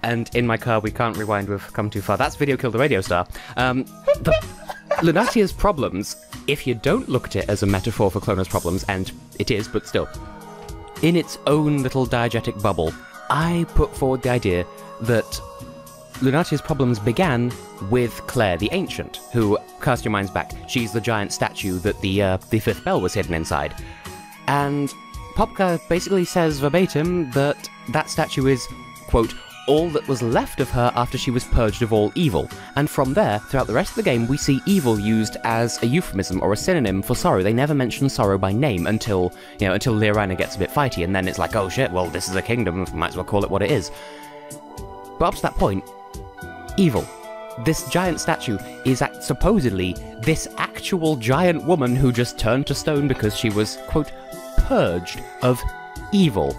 [SPEAKER 1] and in my car, we can't rewind, we've come too far. That's Video Killed the Radio Star. Lunatea's problems, if you don't look at it as a metaphor for Klonoa's problems, and it is, but still, in its own little diegetic bubble, I put forward the idea that Lunatea's problems began with Claire the Ancient, who, cast your minds back, she's the giant statue that the fifth bell was hidden inside. And Popka basically says verbatim that that statue is, quote, all that was left of her after she was purged of all evil. And from there, throughout the rest of the game, we see evil used as a euphemism or a synonym for sorrow. They never mention sorrow by name until Learina gets a bit fighty, and then it's like, oh shit, well, this is a kingdom, might as well call it what it is. But up to that point, evil. This giant statue is supposedly this actual giant woman who just turned to stone because she was, quote, purged of evil.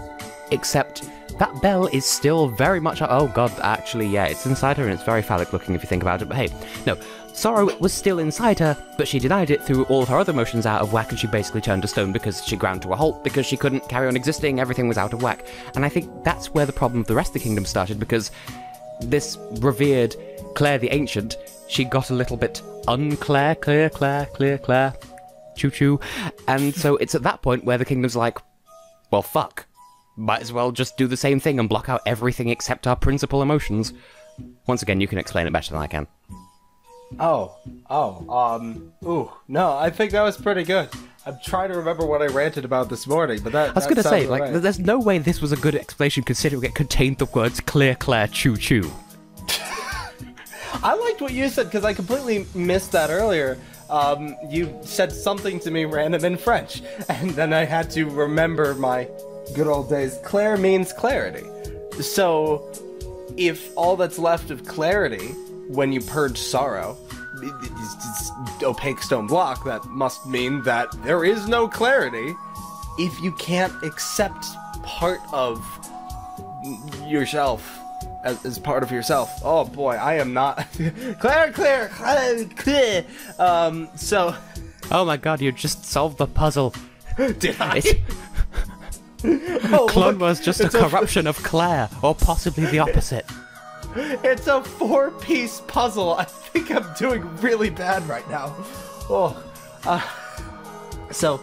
[SPEAKER 1] Except that bell is still very much... Oh god, actually, yeah, it's inside her and it's very phallic looking if you think about it, but hey, no. Sorrow was still inside her, but she denied it, threw all her other emotions out of whack, and she basically turned to stone because she ground to a halt, because she couldn't carry on existing, everything was out of whack. And I think that's where the problem of the rest of the kingdom started, because this revered Claire the Ancient, she got a little bit unclear, Claire, choo-choo. And so it's at that point where the kingdom's like, well, fuck. might as well just do the same thing and block out everything except our principal emotions. Once again, you can explain it better than I can.
[SPEAKER 2] Ooh, no, I think that was pretty good. I'm trying to remember what I ranted about this morning, but that
[SPEAKER 1] I was going to say, like,
[SPEAKER 2] right.
[SPEAKER 1] there's no way this was a good explanation considering it contained the words clear, Claire, choo-choo.
[SPEAKER 2] I liked what you said, because I completely missed that earlier. You said something to me random in French, and then I had to remember my good old days. Claire means clarity. So, if all that's left of clarity, when you purge sorrow, it's opaque stone block, that must mean that there is no clarity if you can't accept part of yourself as part of yourself. Oh boy, I am not Claire. So
[SPEAKER 1] Oh my god, you just solved the puzzle.
[SPEAKER 2] did I?
[SPEAKER 1] Klonoa's just a corruption of Claire, or possibly the opposite.
[SPEAKER 2] It's a 4-piece puzzle. I think I'm doing really bad right now. So,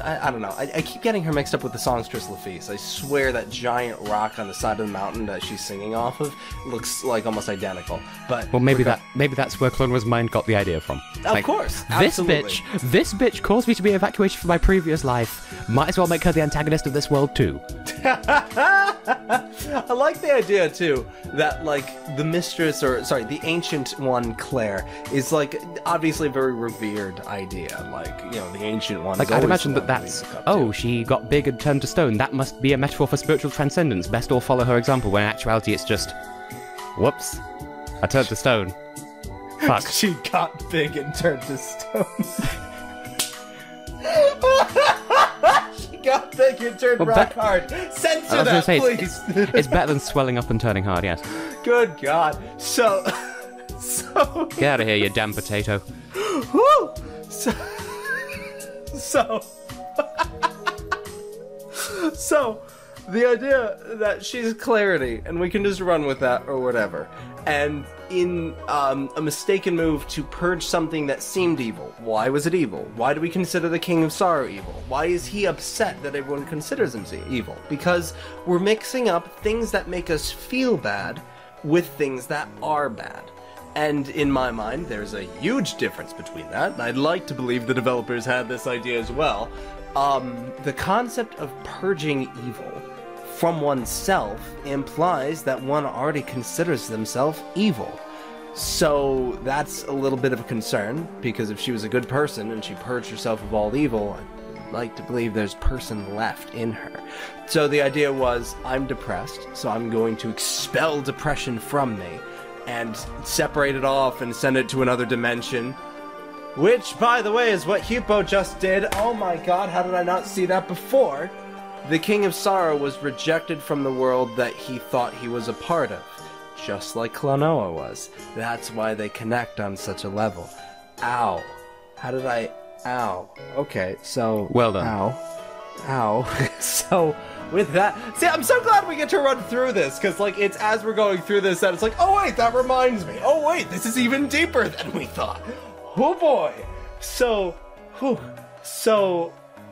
[SPEAKER 2] I don't know. I keep getting her mixed up with the songstress Lafitte. I swear that giant rock on the side of the mountain that she's singing off of looks like almost identical. But
[SPEAKER 1] Well, maybe that's where Klonoa's mind got the idea from.
[SPEAKER 2] Of course,
[SPEAKER 1] this
[SPEAKER 2] absolutely.
[SPEAKER 1] bitch caused me to be evacuated from my previous life. Might as well make her the antagonist of this world too.
[SPEAKER 2] I like the idea too that like the mistress, or sorry, the ancient one Claire is like obviously a very revered idea. Like, you know, the ancient one.
[SPEAKER 1] Like,
[SPEAKER 2] is
[SPEAKER 1] I'd
[SPEAKER 2] always
[SPEAKER 1] imagine
[SPEAKER 2] the
[SPEAKER 1] that
[SPEAKER 2] one we
[SPEAKER 1] that's,
[SPEAKER 2] look up
[SPEAKER 1] oh,
[SPEAKER 2] to.
[SPEAKER 1] she got big and turned to stone. That must be a metaphor for spiritual transcendence. Best all follow her example, when in actuality it's just, whoops, I turned to stone. Fuck.
[SPEAKER 2] She got big and turned to stone. She got big and turned rock hard. Censor
[SPEAKER 1] I was gonna
[SPEAKER 2] that,
[SPEAKER 1] say,
[SPEAKER 2] please.
[SPEAKER 1] It's better than swelling up and turning hard, yes.
[SPEAKER 2] Good God. So.
[SPEAKER 1] Get out of here, you damn potato.
[SPEAKER 2] Woo! So. So, the idea that she's clarity, and we can just run with that or whatever, and in a mistaken move to purge something that seemed evil. Why was it evil? Why do we consider the King of Sorrow evil? Why is he upset that everyone considers him evil? Because we're mixing up things that make us feel bad with things that are bad. And in my mind, there's a huge difference between that, and I'd like to believe the developers had this idea as well. The concept of purging evil from oneself implies that one already considers themselves evil. So that's a little bit of a concern, because if she was a good person and she purged herself of all evil, I'd like to believe there's person left in her. So the idea was, I'm depressed, so I'm going to expel depression from me and separate it off and send it to another dimension. Which, by the way, is what Hippo just did. Oh my god, how did I not see that before? The King of Sorrow was rejected from the world that he thought he was a part of, just like Klonoa was. That's why they connect on such a level. Ow. How did I... Ow. Okay, so...
[SPEAKER 1] Well done.
[SPEAKER 2] Ow. So, with that... See, I'm so glad we get to run through this, because, like, it's as we're going through this that it's like, oh wait, that reminds me. Oh wait, this is even deeper than we thought. Oh boy. So,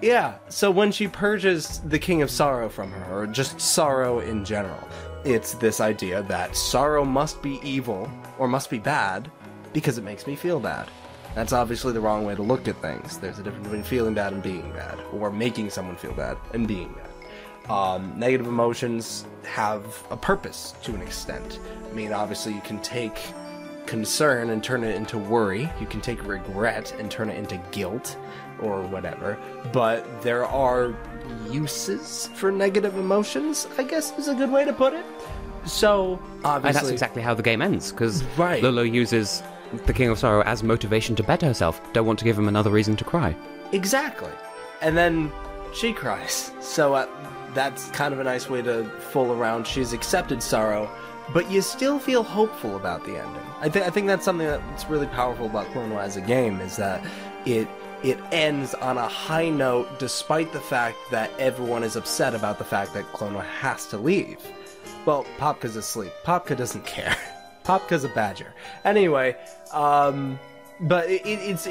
[SPEAKER 2] yeah. So when she purges the King of Sorrow from her, or just sorrow in general, it's this idea that sorrow must be evil, or must be bad, because it makes me feel bad. That's obviously the wrong way to look at things. There's a difference between feeling bad and being bad, or making someone feel bad and being bad. Negative emotions have a purpose to an extent. I mean, obviously you can take concern and turn it into worry. You can take regret and turn it into guilt or whatever. But there are uses for negative emotions, I guess is a good way to put it. So, obviously...
[SPEAKER 1] And that's exactly how the game ends, because
[SPEAKER 2] Right.
[SPEAKER 1] Lolo uses the King of Sorrow as motivation to better herself. Don't want to give him another reason to cry.
[SPEAKER 2] Exactly. And then she cries. So that's kind of a nice way to fool around. She's accepted sorrow, but you still feel hopeful about the ending. I think that's something that's really powerful about Klonoa as a game, is that it ends on a high note despite the fact that everyone is upset about the fact that Klonoa has to leave. Well, Popka's asleep. Popka doesn't care. Popka's a badger. Anyway, But it's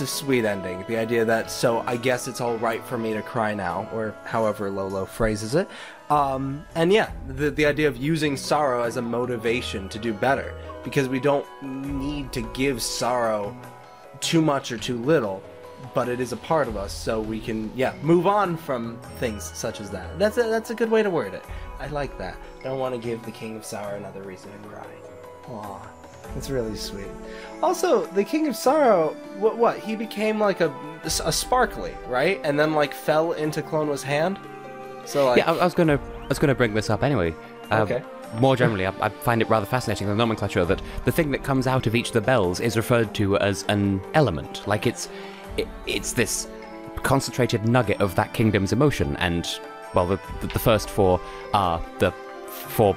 [SPEAKER 2] a sweet ending. The idea that, so I guess it's all right for me to cry now, or however Lolo phrases it. And yeah, the idea of using sorrow as a motivation to do better, because we don't need to give sorrow too much or too little, but it is a part of us, so we can, move on from things such as that. That's a good way to word it. I like that. Don't want to give the King of Sorrow another reason to cry. Aww. That's really sweet. Also, the King of Sorrow, what? He became like a sparkly, right? And then like fell into Klonoa's hand. So like,
[SPEAKER 1] yeah, I was gonna bring this up anyway.
[SPEAKER 2] Okay.
[SPEAKER 1] More generally, I find it rather fascinating, the nomenclature, that the thing that comes out of each of the bells is referred to as an element. Like it's this concentrated nugget of that kingdom's emotion. And well, the first four are the four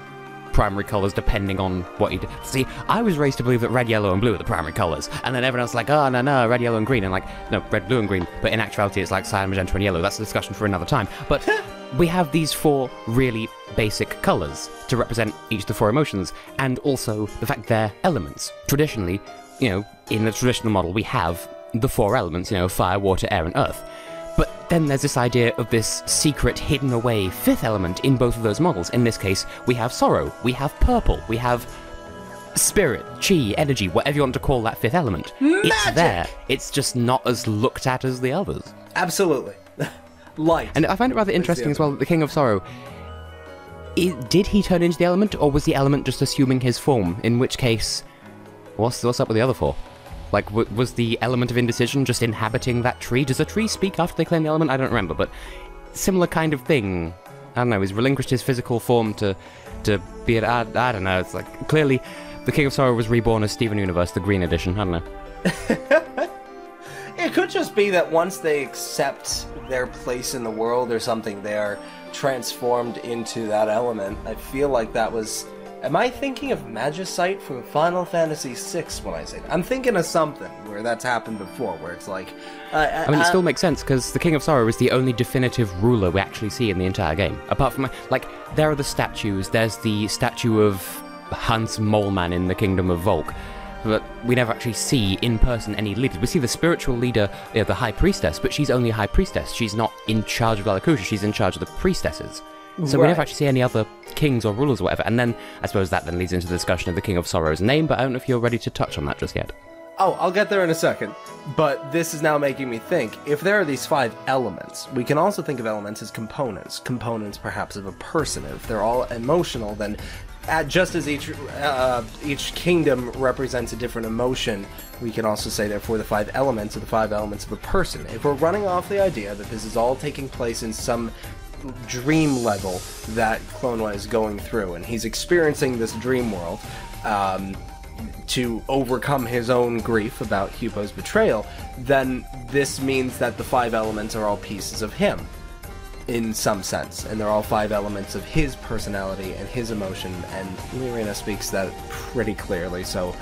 [SPEAKER 1] primary colours depending on what you do. See, I was raised to believe that red, yellow, and blue are the primary colours, and then everyone else is like, oh, no, red, yellow, and green, and like, no, red, blue, and green, but in actuality it's like cyan, magenta, and yellow. That's a discussion for another time. But we have these four really basic colours to represent each of the four emotions, and also the fact they're elements. Traditionally, in the traditional model, we have the four elements, fire, water, air, and earth. But then there's this idea of this secret, hidden away fifth element in both of those models. In this case, we have sorrow, we have purple, we have spirit, chi, energy, whatever you want to call that fifth element.
[SPEAKER 2] Magic!
[SPEAKER 1] It's there. It's just not as looked at as the others.
[SPEAKER 2] Absolutely. Light.
[SPEAKER 1] And I find it rather interesting as well that the King of Sorrow, did he turn into the element, or was the element just assuming his form? In which case, what's up with the other four? Like, was the element of indecision just inhabiting that tree? Does a tree speak after they claim the element? I don't remember, but similar kind of thing. I don't know, he's relinquished his physical form to be it. I don't know, it's like, clearly, the King of Sorrow was reborn as Steven Universe, the Green Edition, I don't know.
[SPEAKER 2] It could just be that once they accept their place in the world or something, they are transformed into that element. I feel like that was... Am I thinking of Magicite from Final Fantasy VI when I say that? I'm thinking of something where that's happened before, where it's like...
[SPEAKER 1] I mean, it still makes sense, because the King of Sorrow is the only definitive ruler we actually see in the entire game. Apart from, like, there are the statues. There's the statue of Hans Moleman in the Kingdom of Volk. But we never actually see, in person, any leaders. We see the spiritual leader, the High Priestess, but she's only a High Priestess. She's not in charge of Valakusha, she's in charge of the priestesses. So we never actually see any other kings or rulers or whatever. And then, I suppose that then leads into the discussion of the King of Sorrow's name, but I don't know if you're ready to touch on that just yet.
[SPEAKER 2] Oh, I'll get there in a second. But this is now making me think, if there are these 5 elements, we can also think of elements as components. Components, perhaps, of a person. If they're all emotional, then just as each kingdom represents a different emotion, we can also say, therefore, the 5 elements are the 5 elements of a person. If we're running off the idea that this is all taking place in some dream level that Klonoa is going through, and he's experiencing this dream world to overcome his own grief about Hupo's betrayal, then this means that the 5 elements are all pieces of him, in some sense, and they're all 5 elements of his personality and his emotion, and Lyrina speaks that pretty clearly. So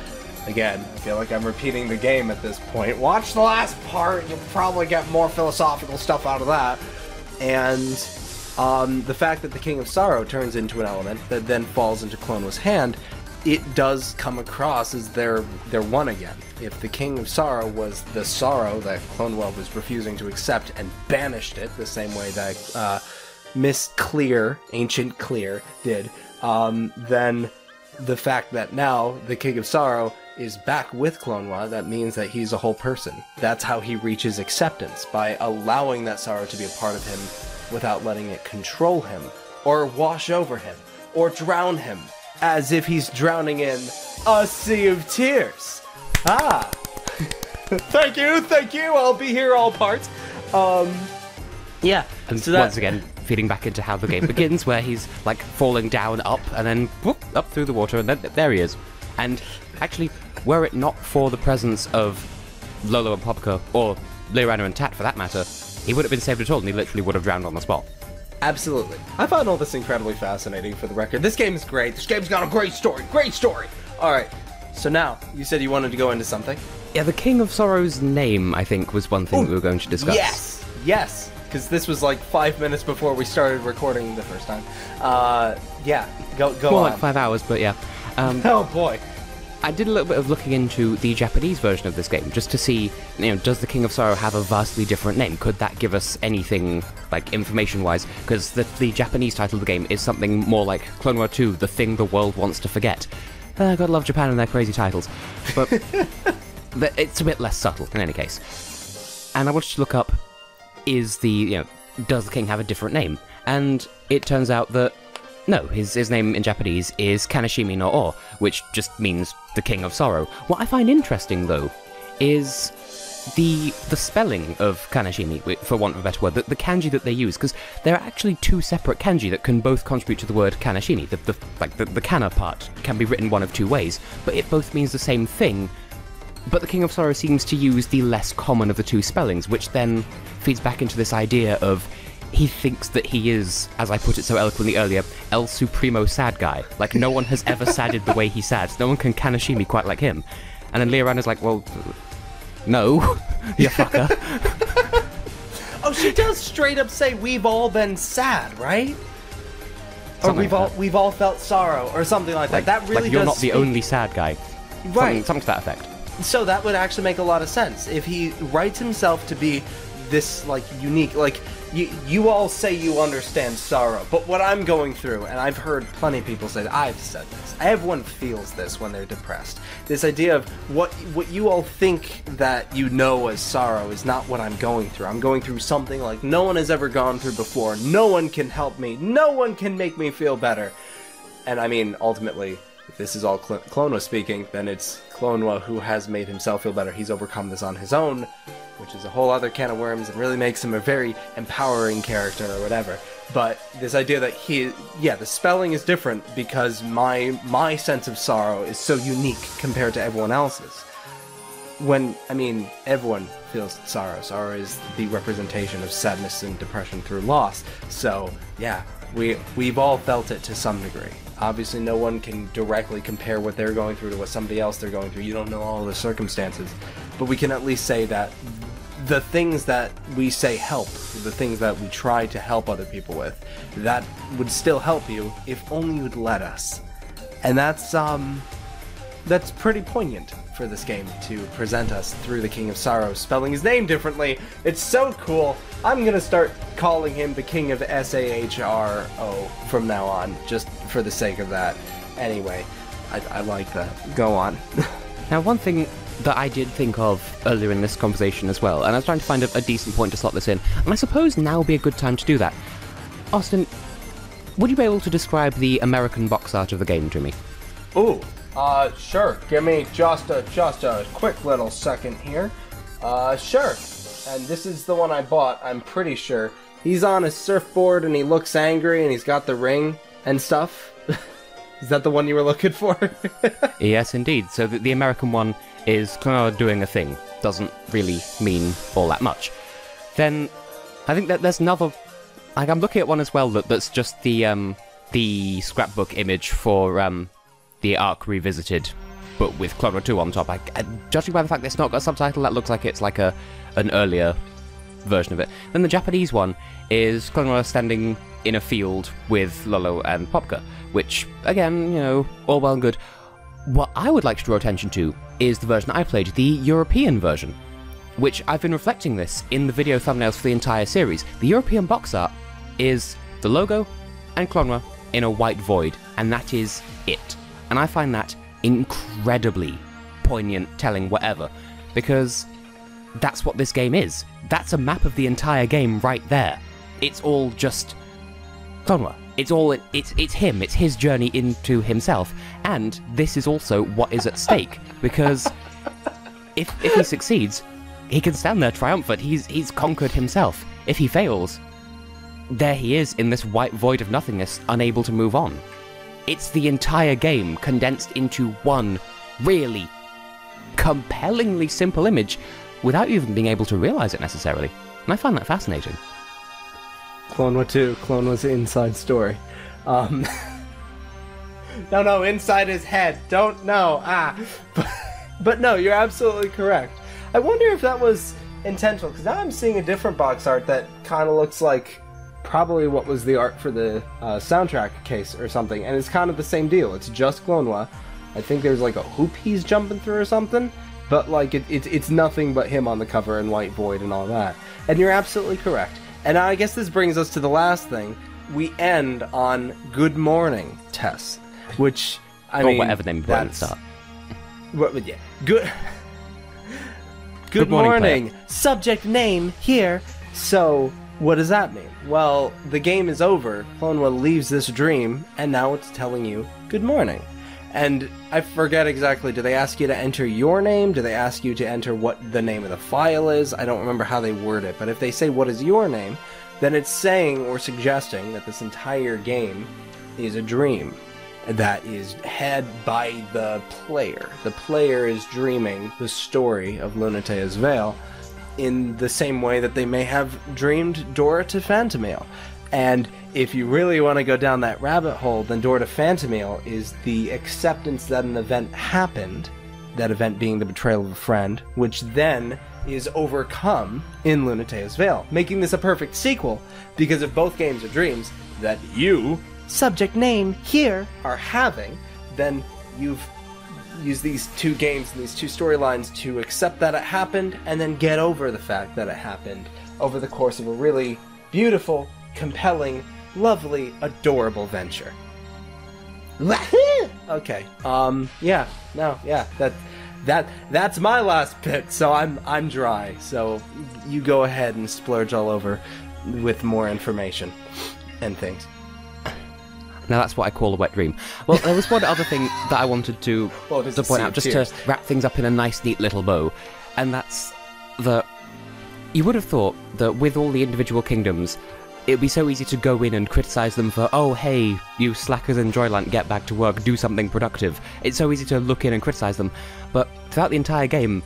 [SPEAKER 2] again, I feel like I'm repeating the game at this point. Watch the last part, you'll probably get more philosophical stuff out of that. And the fact that the King of Sorrow turns into an element that then falls into Klonoa's hand, it does come across as they're one again. If the King of Sorrow was the sorrow that Klonoa was refusing to accept and banished it, the same way that Miss Clear, Ancient Clear, did, then the fact that now the King of Sorrow is back with Klonoa, that means that he's a whole person. That's how he reaches acceptance, by allowing that sorrow to be a part of him without letting it control him, or wash over him, or drown him, as if he's drowning in a sea of tears. Ah! Thank you, I'll be here all parts. Yeah.
[SPEAKER 1] And
[SPEAKER 2] so
[SPEAKER 1] once again, feeding back into how the game begins, where he's, like, falling down, up, and then whoop, up through the water, and then there he is. And actually, were it not for the presence of Lolo and Popka, or Lyrina and Tat for that matter, he wouldn't have been saved at all, and he literally would have drowned on the spot.
[SPEAKER 2] Absolutely. I find all this incredibly fascinating, for the record. This game is great. This game's got a great story. Great story! Alright, so now, you said you wanted to go into something?
[SPEAKER 1] Yeah, the King of Sorrow's name, I think, was one thing we were going to discuss.
[SPEAKER 2] Yes! Because this was like 5 minutes before we started recording the first time. Yeah, go
[SPEAKER 1] More
[SPEAKER 2] on.
[SPEAKER 1] like 5 hours, but yeah.
[SPEAKER 2] Oh boy.
[SPEAKER 1] I did a little bit of looking into the Japanese version of this game, just to see, does the King of Sorrow have a vastly different name? Could that give us anything, like, information-wise? Because the Japanese title of the game is something more like Klonoa 2, The Thing the World Wants to Forget. Gotta love Japan and their crazy titles. But it's a bit less subtle, in any case. And I wanted to look up, does the king have a different name? And it turns out that no, his name in Japanese is Kaneshimi no O, which just means the King of Sorrow. What I find interesting, though, is the spelling of Kaneshimi, for want of a better word, the kanji that they use, because there are actually two separate kanji that can both contribute to the word Kaneshimi. The kana part can be written one of two ways, but it both means the same thing. But the King of Sorrow seems to use the less common of the two spellings, which then feeds back into this idea of he thinks that he is, as I put it so eloquently earlier, El Supremo sad guy. Like, no one has ever sadded the way he sads. No one can Kaneshimi quite like him. And then Leoran is like, well, no, you fucker.
[SPEAKER 2] Oh, she does straight up say we've all been sad, right?
[SPEAKER 1] Something
[SPEAKER 2] Or
[SPEAKER 1] like
[SPEAKER 2] we've all felt sorrow, or something like that. That really
[SPEAKER 1] you're
[SPEAKER 2] does
[SPEAKER 1] not the only sad guy.
[SPEAKER 2] Right.
[SPEAKER 1] Something to that effect.
[SPEAKER 2] So that would actually make a lot of sense. If he writes himself to be this, like, unique, like, you all say you understand sorrow, but what I'm going through, and I've heard plenty of people say, I've said this, everyone feels this when they're depressed. This idea of what you all think that you know as sorrow is not what I'm going through. I'm going through something like no one has ever gone through before. No one can help me. No one can make me feel better. And I mean, ultimately, if this is all Klonoa speaking, then it's Klonoa who has made himself feel better. He's overcome this on his own, which is a whole other can of worms and really makes him a very empowering character or whatever. But this idea that the spelling is different because my sense of sorrow is so unique compared to everyone else's. Everyone feels sorrow. Sorrow is the representation of sadness and depression through loss. So, yeah, we've all felt it to some degree. Obviously, no one can directly compare what they're going through to what somebody else they're going through. You don't know all the circumstances. But we can at least say that the things that we say help, the things that we try to help other people with, that would still help you if only you'd let us. And that's pretty poignant for this game to present us through the King of Sorrow, spelling his name differently. It's so cool. I'm gonna start calling him the King of Sahro from now on, just for the sake of that. Anyway, I like that. Go on.
[SPEAKER 1] Now, one thing that I did think of earlier in this conversation as well, and I was trying to find a decent point to slot this in, and I suppose now would be a good time to do that. Austin, would you be able to describe the American box art of the game to me?
[SPEAKER 2] Ooh, sure. Give me just a quick little second here. Sure. And this is the one I bought, I'm pretty sure. He's on a surfboard and he looks angry and he's got the ring and stuff. Is that the one you were looking for?
[SPEAKER 1] Yes, indeed. So the American one is Klonoa doing a thing. Doesn't really mean all that much. Then, I think that there's another... Like, I'm looking at one as well that's just the scrapbook image for the Ark Revisited, but with Klonoa 2 on top. Judging by the fact that it's not got a subtitle, that looks like it's like an earlier version of it. Then the Japanese one is Klonoa standing in a field with Lolo and Popka, which, again, all well and good. What I would like to draw attention to is the version I played, the European version, which I've been reflecting this in the video thumbnails for the entire series. The European box art is the logo and Klonoa in a white void, and that is it. And I find that incredibly poignant, telling, whatever, because that's what this game is. That's a map of the entire game right there. It's all just Klonoa. It's him. It's his journey into himself, and this is also what is at stake, because if he succeeds, he can stand there triumphant. He's conquered himself. If he fails, there he is in this white void of nothingness, unable to move on. It's the entire game condensed into one really compellingly simple image without you even being able to realize it necessarily. And I find that fascinating.
[SPEAKER 2] Klonoa 2, Klonoa's inside story. No, inside his head. Don't know. But no, you're absolutely correct. I wonder if that was intentional, because now I'm seeing a different box art that kind of looks like probably what was the art for the soundtrack case or something, and it's kind of the same deal. It's just Klonoa, I think there's like a hoop he's jumping through or something. But like it's nothing but him on the cover and White Void and all that. And you're absolutely correct. And I guess this brings us to the last thing. We end on Good Morning, Tess. Which, I mean...
[SPEAKER 1] Or whatever name you want to start.
[SPEAKER 2] Yeah. Good morning. Subject name here. So, what does that mean? Well, the game is over. Klonoa leaves this dream, and now it's telling you good morning. And I forget exactly, do they ask you to enter your name? Do they ask you to enter what the name of the file is? I don't remember how they word it, but if they say what is your name, then it's saying or suggesting that this entire game is a dream that is had by the player. The player is dreaming the story of Lunatea's Veil in the same way that they may have dreamed Dora to Phantomile. And if you really want to go down that rabbit hole, then Dora to Phantomile is the acceptance that an event happened, that event being the betrayal of a friend, which then is overcome in Lunatea's Veil, making this a perfect sequel, because if both games are dreams that you, subject name here, are having, then you've used these two games and these two storylines to accept that it happened, and then get over the fact that it happened over the course of a really beautiful, compelling, lovely, adorable venture. Okay. That's my last bit. So I'm dry. So you go ahead and splurge all over with more information and things.
[SPEAKER 1] Now that's what I call a wet dream. Well, there was one other thing that I wanted to point out, just to wrap things up in a nice, neat little bow, and that's that you would have thought that with all the individual kingdoms, it'd be so easy to go in and criticize them for, oh, hey, you slackers in Joyland, get back to work, do something productive. It's so easy to look in and criticize them. But throughout the entire game,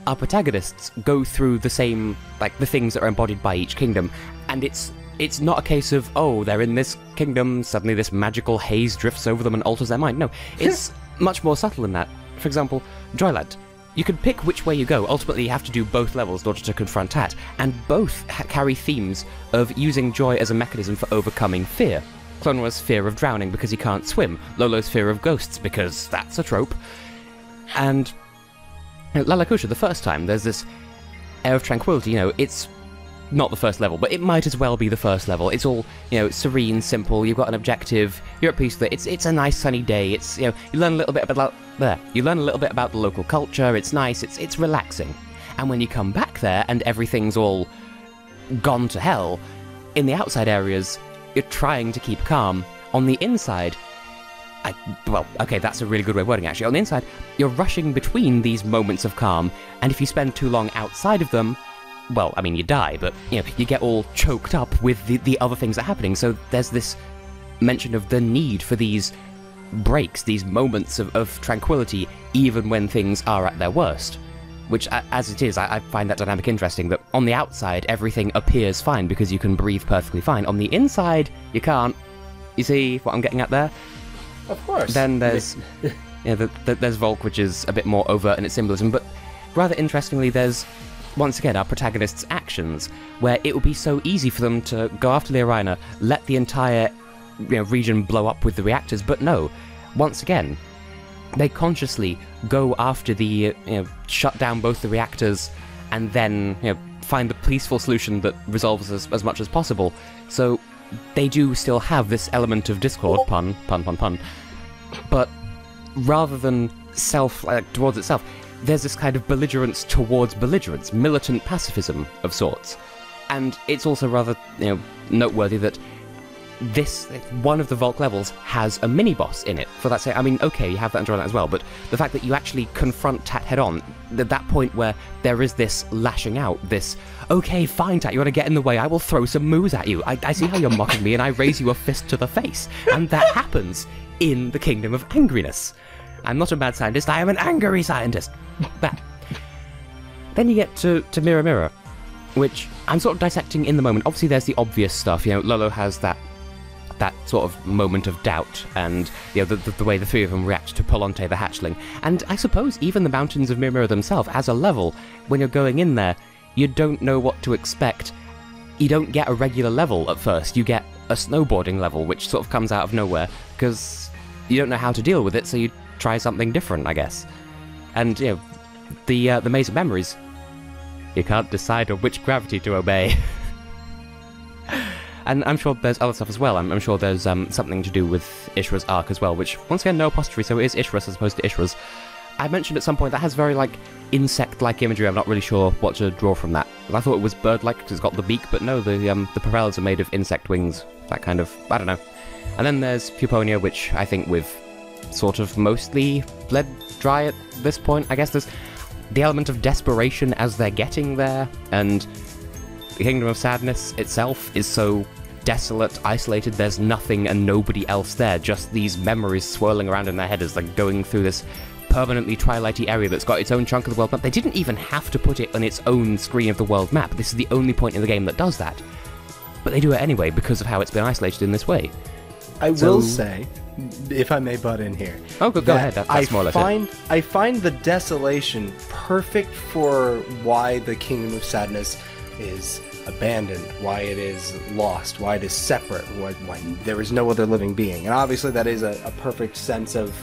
[SPEAKER 1] our protagonists go through the same, like, the things that are embodied by each kingdom. And it's not a case of, oh, they're in this kingdom, suddenly this magical haze drifts over them and alters their mind. No, it's much more subtle than that. For example, Joyland. You can pick which way you go. Ultimately, you have to do both levels in order to confront Tat, and both carry themes of using joy as a mechanism for overcoming fear. Klonoa's fear of drowning because he can't swim, Lolo's fear of ghosts because that's a trope, and Lalakusha, the first time, there's this air of tranquility. It's not the first level, but it might as well be the first level. It's all, serene, simple, you've got an objective, you're at peace with it, it's a nice sunny day, it's, you learn a little bit about the local culture, it's nice, it's relaxing. And when you come back there and everything's all gone to hell, in the outside areas, you're trying to keep calm. On the inside, that's a really good way of wording, actually. On the inside, you're rushing between these moments of calm, and if you spend too long outside of them, well, I mean, you die, but, you get all choked up with the other things that are happening. So there's this mention of the need for these breaks, these moments of tranquility, even when things are at their worst. Which, as it is, I find that dynamic interesting, that on the outside, everything appears fine because you can breathe perfectly fine. On the inside, you can't. You see what I'm getting at there?
[SPEAKER 2] Of course.
[SPEAKER 1] Then there's there's Volk, which is a bit more overt in its symbolism, but rather interestingly, there's once again our protagonists' actions, where it would be so easy for them to go after the Arena, let the entire region blow up with the reactors, but no, once again, they consciously go after the shut down both the reactors and then find the peaceful solution that resolves as much as possible. So they do still have this element of discord, pun, but rather than towards itself, there's this kind of belligerence towards belligerence, militant pacifism of sorts. And it's also rather, noteworthy that one of the Volk levels has a mini-boss in it. For that sake, I mean, okay, you have that in Joyland as well, but the fact that you actually confront Tat head-on, that point where there is this lashing out, this, okay, fine, Tat, you want to get in the way, I will throw some moos at you. I see how you're mocking me, and I raise you a fist to the face. And that happens in the Kingdom of Angriness. I'm not a mad scientist, I am an angry scientist. But then you get to Mirror Mirror, which I'm sort of dissecting in the moment. Obviously there's the obvious stuff, Lolo has that sort of moment of doubt, and the way the three of them react to Polonte the hatchling. And I suppose even the Mountains of Mirror Mirror themselves, as a level, when you're going in there, you don't know what to expect. You don't get a regular level at first, you get a snowboarding level, which sort of comes out of nowhere, because you don't know how to deal with it, so you try something different, I guess. And, you know, the Maze of Memories, you can't decide on which gravity to obey. And I'm sure there's other stuff as well. I'm sure there's something to do with Ishra's arc as well, which, once again, no apostrophe, so it is Ishra's as opposed to Ishra's. I mentioned at some point that has very, like, insect-like imagery. I'm not really sure what to draw from that. I thought it was bird-like because it's got the beak, but no, the propellers are made of insect wings. That kind of, I don't know. And then there's Puponia, which I think we've sort of mostly bled dry at this point. I guess there's the element of desperation as they're getting there, and the Kingdom of Sadness itself is so desolate, isolated, there's nothing and nobody else there, just these memories swirling around in their head as they're going through this permanently twilighty area that's got its own chunk of the world map. They didn't even have to put it on its own screen of the world map. This is the only point in the game that does that. But they do it anyway because of how it's been isolated in this way.
[SPEAKER 2] I will say, if I may butt in here.
[SPEAKER 1] Oh, go ahead. That's more or less it.
[SPEAKER 2] I find the desolation perfect for why the Kingdom of Sadness is abandoned, why it is lost, why it is separate, why there is no other living being. And obviously that is a perfect sense of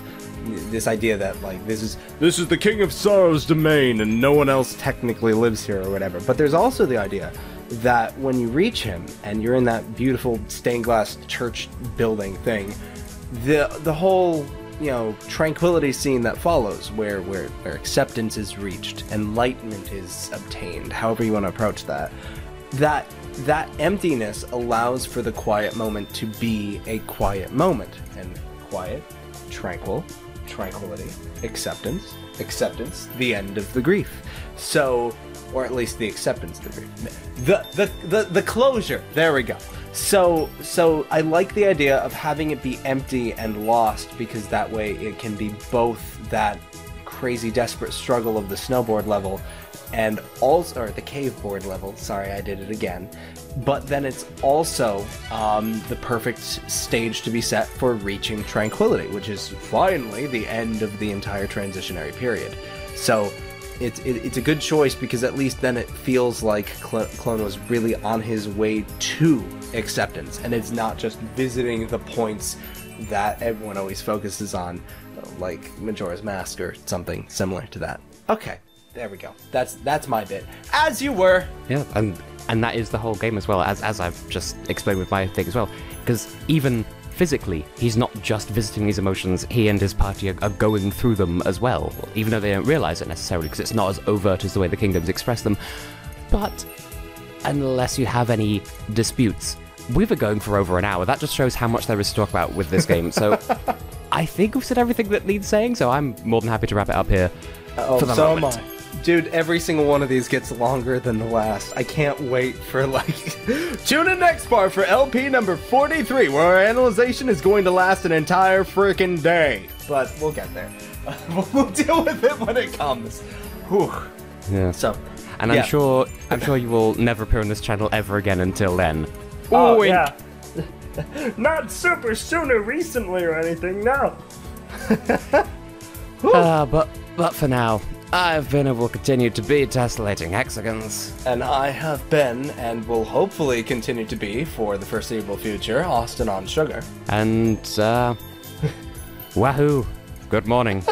[SPEAKER 2] this idea that, like, this is the King of Sorrow's domain and no one else technically lives here or whatever. But there's also the idea that when you reach him and you're in that beautiful stained glass church building thing, the whole, you know, tranquility scene that follows, where acceptance is reached, enlightenment is obtained, however you want to approach that emptiness allows for the quiet moment to be a quiet moment. And quiet, tranquility, acceptance, the end of the grief. So, or at least the acceptance of the grief. The closure, there we go. So I like the idea of having it be empty and lost, because that way it can be both that crazy desperate struggle of the snowboard level and also, or the cave board level, sorry, I did it again, but then it's also the perfect stage to be set for reaching tranquility, which is finally the end of the entire transitionary period. So it's a good choice, because at least then it feels like Klonoa was really on his way to acceptance, and it's not just visiting the points that everyone always focuses on, like Majora's Mask or something similar to that. Okay. There we go. That's my bit. As you were.
[SPEAKER 1] Yeah, and that is the whole game as well, as I've just explained with my thing as well. Because even physically, he's not just visiting these emotions, he and his party are going through them as well, even though they don't realise it necessarily, because it's not as overt as the way the kingdoms express them. But unless you have any disputes, we've been going for over an hour. That just shows how much there is to talk about with this game. So I think we've said everything that needs saying, so I'm more than happy to wrap it up here for the moment.
[SPEAKER 2] Am I. Dude, every single one of these gets longer than the last. I can't wait for, like... Tune in next part for LP number 43, where our analyzation is going to last an entire freaking day. But we'll get there. We'll deal with it when it comes. Whew.
[SPEAKER 1] Yeah.
[SPEAKER 2] So,
[SPEAKER 1] and
[SPEAKER 2] yeah.
[SPEAKER 1] I'm sure you will never appear on this channel ever again until then.
[SPEAKER 3] Oh, yeah. Not super sooner recently or anything, no.
[SPEAKER 1] But for now, I've been and will continue to be Tessellating Hexagons.
[SPEAKER 2] And I have been, and will hopefully continue to be, for the foreseeable future, AustinOnSugar.
[SPEAKER 1] And, wahoo, good morning.